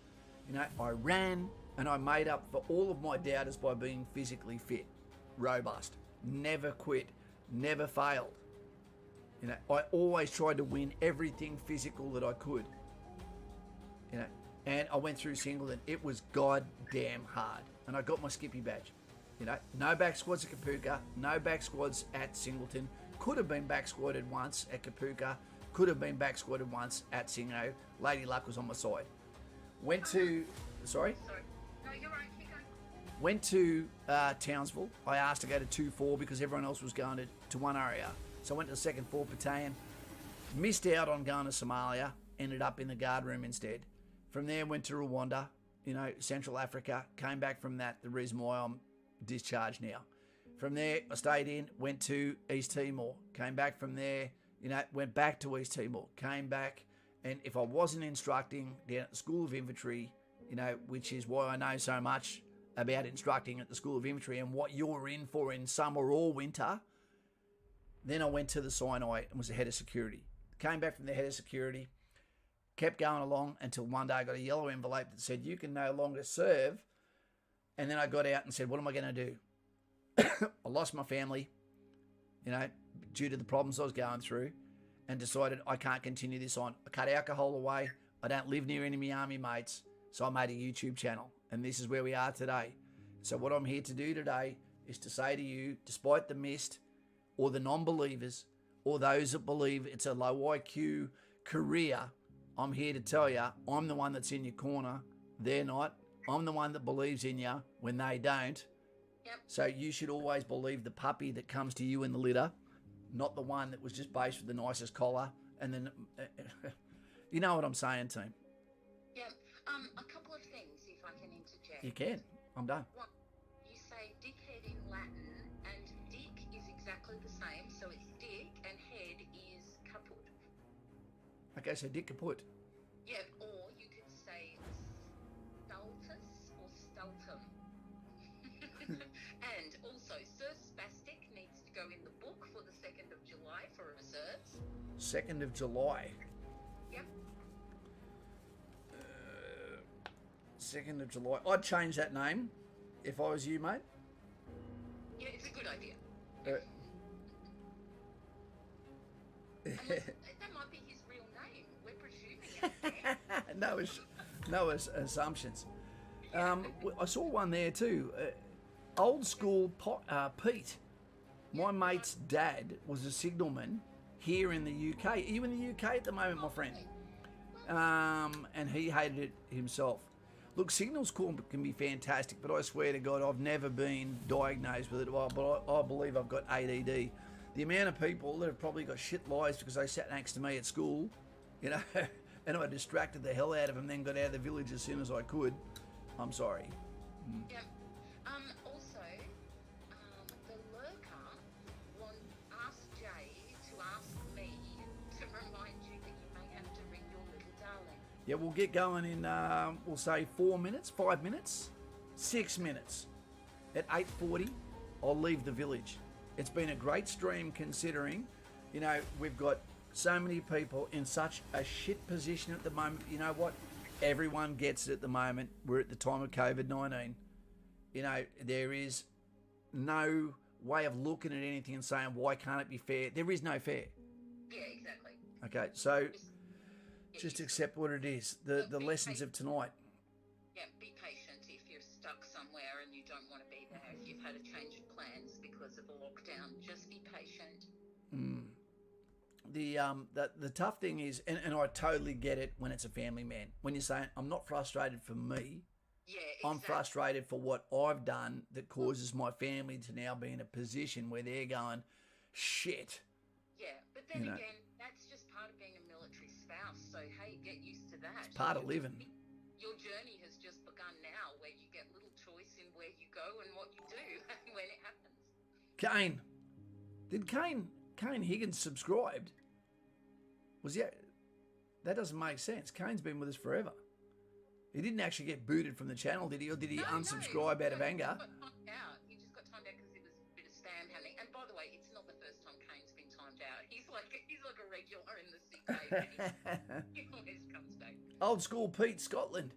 Speaker 1: you know, I ran, and I made up for all of my doubters by being physically fit, robust, never quit, never failed. You know, I always tried to win everything physical that I could. You know, and I went through Singleton. It was goddamn hard. And I got my Skippy badge. You know, no back squads at Kapooka, no back squads at Singleton. Could have been back squatted once at Kapooka, could have been back squatted once at Singo. Lady Luck was on my side. Went to, sorry?
Speaker 2: Sorry. No, you're right. Keep going.
Speaker 1: Went to Townsville. I asked to go to 2-4 because everyone else was going to 1 area. So I went to the 2nd 4th Battalion. Missed out on going to Somalia. Ended up in the guard room instead. From there, went to Rwanda, you know, Central Africa. Came back from that, the reason why I'm discharged now. From there, I stayed in, went to East Timor. Came back from there, you know, went back to East Timor. Came back, and if I wasn't instructing down at the School of Infantry, you know, which is why I know so much about instructing at the School of Infantry and what you're in for in summer or winter, then I went to the Sinai and was the head of security. Came back from the head of security, kept going along until one day I got a yellow envelope that said, you can no longer serve. And then I got out and said, what am I going to do? I lost my family, you know, due to the problems I was going through, and decided I can't continue this on. I cut alcohol away. I don't live near any of my army mates. So I made a YouTube channel, and this is where we are today. So what I'm here to do today is to say to you, despite the mist, or the non-believers, or those that believe it's a low IQ career, I'm here to tell you, I'm the one that's in your corner. They're not. I'm the one that believes in you when they don't.
Speaker 2: Yep.
Speaker 1: So you should always believe the puppy that comes to you in the litter, not the one that was just based with the nicest collar. And then, you know what I'm saying, team?
Speaker 2: Yeah. A couple of things, if I can interject.
Speaker 1: You can. I'm done.
Speaker 2: One, you say dickhead in Latin, and dick is exactly the same. So it's dick, and head is kaput.
Speaker 1: Okay, so Dick Kaput.
Speaker 2: Yeah, or you could say stultus or stultum. And also, Sir Spastic needs to go in the book for the 2nd of July for reserves.
Speaker 1: 2nd of July.
Speaker 2: Yep.
Speaker 1: 2nd of July. I'd change that name if I was you, mate.
Speaker 2: Yeah, it's a good idea.
Speaker 1: Uh,
Speaker 2: Unless, that might be his real name. We're presuming it.
Speaker 1: no assumptions. I saw one there too. Old school Pete. My mate's dad was a signalman here in the UK. Are you in the UK at the moment, my friend? And he hated it himself. Look, signals can be fantastic, but I swear to God, I've never been diagnosed with it. Well, but I believe I've got ADD. The amount of people that have probably got shit lives because they sat next to me at school, you know, and I distracted the hell out of them, then got out of the village as soon as I could. I'm sorry.
Speaker 2: Yeah. Also, the lurker asked Jay to ask me to remind you that you may have to ring your little darling.
Speaker 1: Yeah, we'll get going in, we'll say 4 minutes, 5 minutes, 6 minutes. At 8:40, I'll leave the village. It's been a great stream considering, you know, we've got so many people in such a shit position at the moment. You know what? Everyone gets it at the moment. We're at the time of COVID-19. You know, there is no way of looking at anything and saying, why can't it be fair? There is no fair.
Speaker 2: Yeah, exactly.
Speaker 1: Okay, so
Speaker 2: Yeah,
Speaker 1: just accept what it is. The lessons of tonight.
Speaker 2: Yeah, be patient if you're stuck somewhere and you don't want to be there. If you've had a change of plans because of the lockdown, just be patient.
Speaker 1: The tough thing is, and I totally get it when it's a family man. When you're saying, I'm not frustrated for me.
Speaker 2: Yeah, exactly.
Speaker 1: I'm frustrated for what I've done that causes my family to now be in a position where they're going, shit.
Speaker 2: Yeah, but then
Speaker 1: You know.
Speaker 2: again, that's just part of being a military spouse. house. So, hey, get used to that.
Speaker 1: It's part of living.
Speaker 2: Your journey has just begun now, where you get little choice in where you go and what you do when it happens.
Speaker 1: Kane. Did Kane Higgins subscribed? Was he? That doesn't make sense. Kane's been with us forever. He didn't actually get booted from the channel, did he? Or did he unsubscribe out of anger?
Speaker 2: He just got timed out because there was a bit of spam happening. And by the way, it's not the first time Kane's been timed out. He's like a regular in the sick day. He always comes back.
Speaker 1: Old school Pete, Scotland.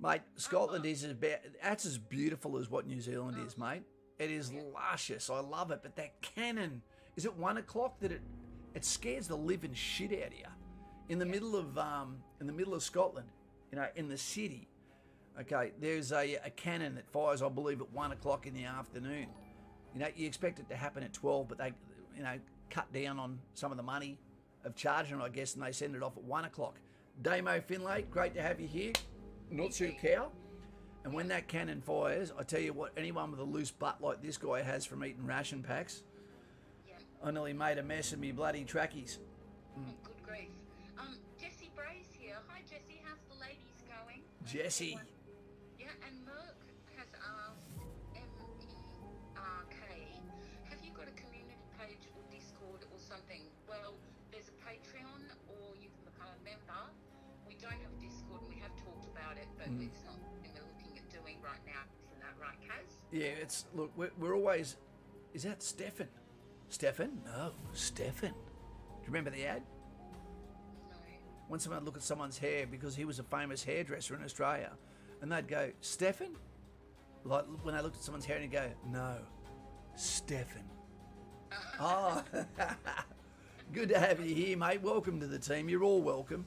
Speaker 1: Mate, Scotland is that's as beautiful as what New Zealand is, mate. It is luscious. I love it. But that cannon, is it 1 o'clock that it scares the living shit out of you? In the middle of Scotland, you know, in the city. Okay, there's a cannon that fires, I believe, at 1 o'clock in the afternoon. You know, you expect it to happen at 12, but they, you know, cut down on some of the money of charging, I guess, and they send it off at 1 o'clock. Damo Finlay, great to have you here. Nutsu Cow. And when that cannon fires, I tell you what, anyone with a loose butt like this guy has from eating ration packs, I nearly made a mess of me bloody trackies.
Speaker 2: Good grief. Jessie Bray's here. Hi, Jessie. How's the ladies going?
Speaker 1: Jessie.
Speaker 2: Yeah, and Merck has asked, MERK, have you got a community page or Discord or something? Well, there's a Patreon or you can become a member. We don't have a Discord and we have talked about it, but it's not something we're looking at doing right now. Isn't that right, Kaz?
Speaker 1: Yeah, it's, look, we're always, is that Stefan? Stefan? No, Stefan. Do you remember the ad?
Speaker 2: No.
Speaker 1: When someone would look at someone's hair because he was a famous hairdresser in Australia, and they'd go, Stefan? Like when they looked at someone's hair and he'd go, no, Stefan. Oh, good to have you here, mate. Welcome to the team. You're all welcome.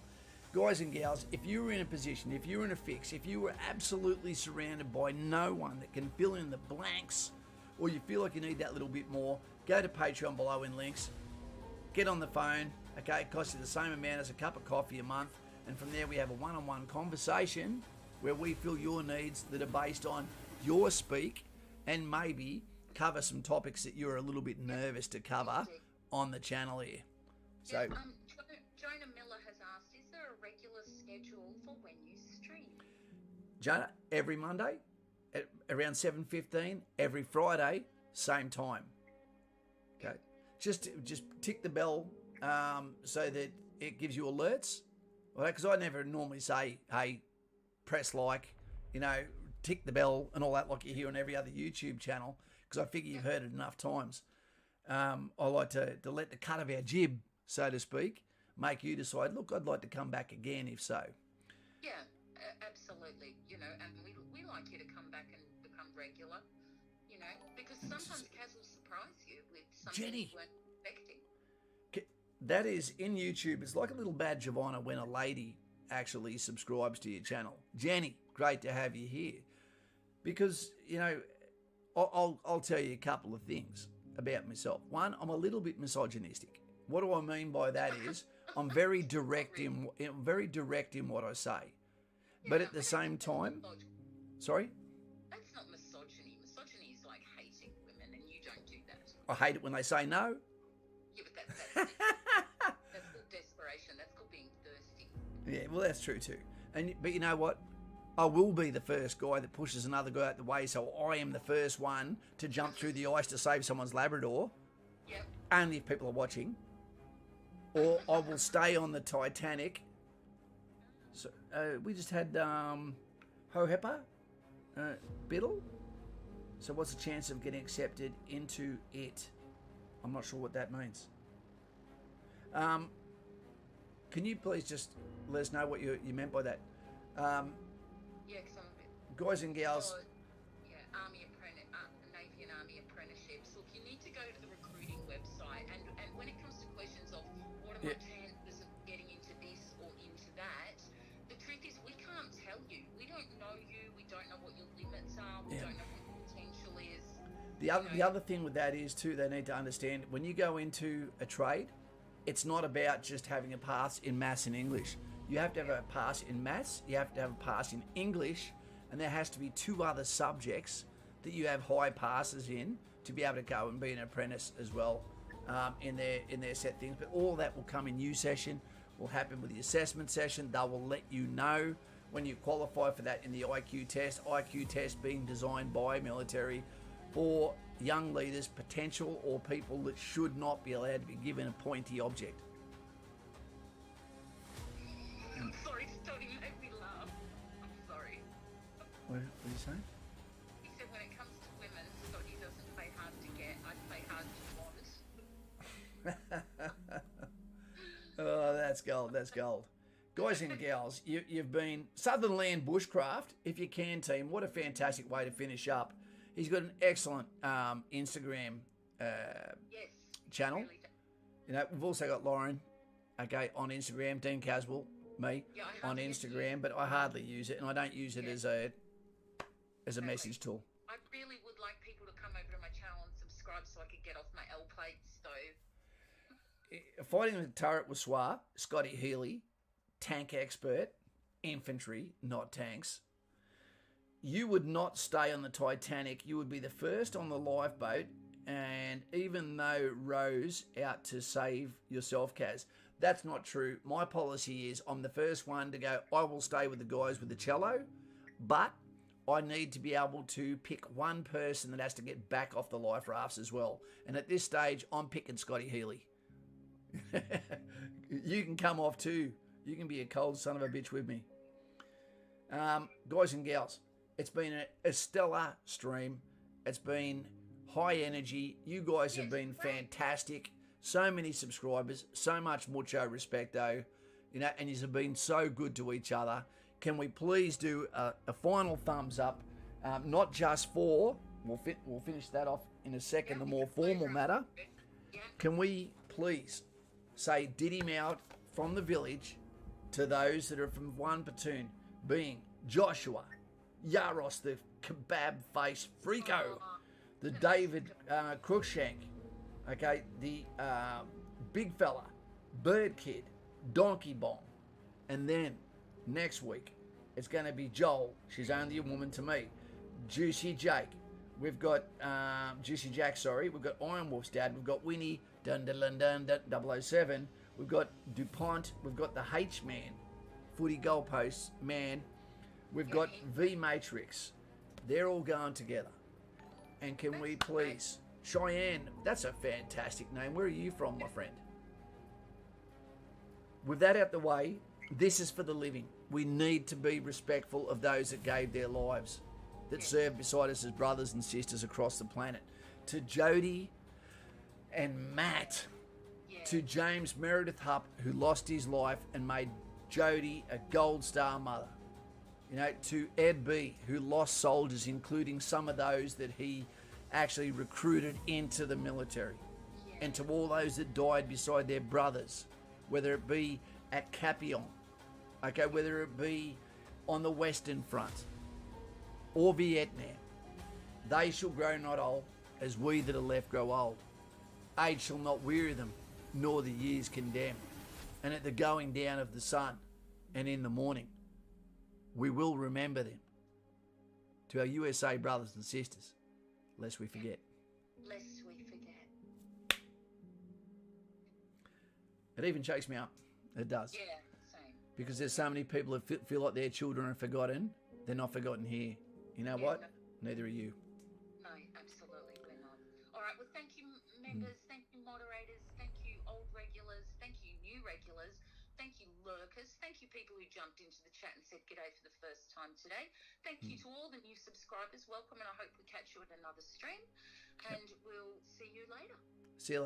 Speaker 1: Guys and gals, if you were in a position, if you were in a fix, if you were absolutely surrounded by no one that can fill in the blanks, or you feel like you need that little bit more, go to Patreon below in links, get on the phone, okay, it costs you the same amount as a cup of coffee a month, and from there we have a one-on-one conversation where we fill your needs that are based on your speak and maybe cover some topics that you're a little bit nervous to cover on the channel here. So,
Speaker 2: Jonah Miller has asked, is there a regular schedule for when you stream?
Speaker 1: Jonah, every Monday at around 7:15, every Friday, same time. Okay, just tick the bell so that it gives you alerts. Because I never normally say, hey, press like, you know, tick the bell and all that like you hear on every other YouTube channel, because I figure you've heard it enough times. I like to let the cut of our jib, so to speak, make you decide, look, I'd like to come back again if so.
Speaker 2: Yeah, absolutely. You know, and we like you to come back and become regular, you know, because sometimes Kaz will surprise you with something
Speaker 1: Jenny,
Speaker 2: you weren't expecting.
Speaker 1: That is, in YouTube, it's like a little badge of honour when a lady actually subscribes to your channel. Jenny, great to have you here. Because, you know, I'll tell you a couple of things about myself. One, I'm a little bit misogynistic. What do I mean by that is I'm very direct in what I say. But at the same time, sorry?
Speaker 2: That's not misogyny. Misogyny is like hating women, and you don't do that.
Speaker 1: I hate it when they say no.
Speaker 2: Yeah, but that's called desperation. That's called being thirsty.
Speaker 1: Yeah, well, that's true too. But you know what? I will be the first guy that pushes another guy out the way, so I am the first one to jump through the ice to save someone's Labrador.
Speaker 2: Yep.
Speaker 1: Only if people are watching. Or I will stay on the Titanic. So we just had Hohepa Biddle. So what's the chance of getting accepted into it? I'm not sure what that means. Can you please just let us know what you meant by that?
Speaker 2: Yeah, because I'm a bit...
Speaker 1: Guys and gals...
Speaker 2: Yeah, Navy and Army apprenticeships. Look, you need to go to the recruiting website, and when it comes to questions of what are my chances of getting into this or into that, the truth is we can't tell you. We don't know you. We don't know what your limits are. We don't know what your potential is.
Speaker 1: The other thing with that is too, they need to understand when you go into a trade, it's not about just having a pass in maths and English. You have to have a pass in maths, you have to have a pass in English, and there has to be 2 other subjects that you have high passes in to be able to go and be an apprentice as well in their set things. But all that will come in new session will happen with the assessment session. They will let you know when you qualify for that in the IQ test. IQ test being designed by military for young leaders, potential or people that should not be allowed to be given a pointy object.
Speaker 2: I'm sorry, Tony made me laugh. I'm sorry.
Speaker 1: What are you saying?
Speaker 2: He said when it comes to women, Scotty doesn't play hard to get, I play hard to want.
Speaker 1: Oh, that's gold. That's gold. Guys and gals, you've been Southern Land Bushcraft. If you can, team, what a fantastic way to finish up. He's got an excellent Instagram
Speaker 2: Yes.
Speaker 1: channel.
Speaker 2: Really do.
Speaker 1: You know, we've also got Lauren, okay, on Instagram, Dean Caswell, me,
Speaker 2: Yeah, I
Speaker 1: on
Speaker 2: hardly use
Speaker 1: Instagram, but I hardly use it, and I don't use it as a message tool.
Speaker 2: I really would like people to come over to my channel and subscribe so I could get off my L plate stove.
Speaker 1: Fighting the turret with SWA, Scotty Healy, tank expert, infantry, not tanks. You would not stay on the Titanic. You would be the first on the lifeboat, and even though rows out to save yourself, Kaz, that's not true. My policy is I'm the first one to go, I will stay with the guys with the cello, but I need to be able to pick one person that has to get back off the life rafts as well. And at this stage, I'm picking Scotty Healy. You can come off too. You can be a cold son of a bitch with me. Guys and gals, it's been a stellar stream. It's been high energy. You guys have been fantastic. So many subscribers, so much mucho respecto, you know, and you've been so good to each other. Can we please do a final thumbs up, not just for, we'll finish that off in a second, the more formal matter. Can we please say did him out from the village to those that are from one platoon, being Joshua, Yaros the kebab-faced freako, the David Crookshank, okay, the big fella, Bird Kid, Donkey Bong, and then next week it's going to be Joel, she's only a woman to me, Juicy Jake, we've got Juicy Jack, sorry, we've got Iron Wolf's dad, we've got Winnie, dun dun dun dun dun 007, we've got DuPont, we've got the H-Man, Footy Goalposts Man, we've got V Matrix, they're all going together. And can we please, Cheyenne, that's a fantastic name. Where are you from, my friend? With that out the way, this is for the living. We need to be respectful of those that gave their lives, that served beside us as brothers and sisters across the planet. To Jody and Matt, to James Meredith Hupp, who lost his life and made Jody a gold star mother. You know, to Ed B, who lost soldiers, including some of those that he actually recruited into the military. And to all those that died beside their brothers, whether it be at Capillon, okay, whether it be on the Western Front or Vietnam. They shall grow not old, as we that are left grow old. Age shall not weary them, nor the years condemn. And at the going down of the sun, and in the morning, we will remember them. To our USA brothers and sisters, lest we forget.
Speaker 2: Lest we forget.
Speaker 1: It even chokes me up. It does.
Speaker 2: Yeah, same.
Speaker 1: Because there's so many people that feel like their children are forgotten. They're not forgotten here. You know what? Neither are you.
Speaker 2: No, absolutely, we're not. All right, well, thank you, members. Thank you, moderators. Thank you, old regulars. Thank you, new regulars. Thank you, lurkers. Thank you, people who jumped into the chat and said g'day for the first time today. Thank you to all the new subscribers. Welcome, and I hope we catch you at another stream. And we'll see you later.
Speaker 1: See you later.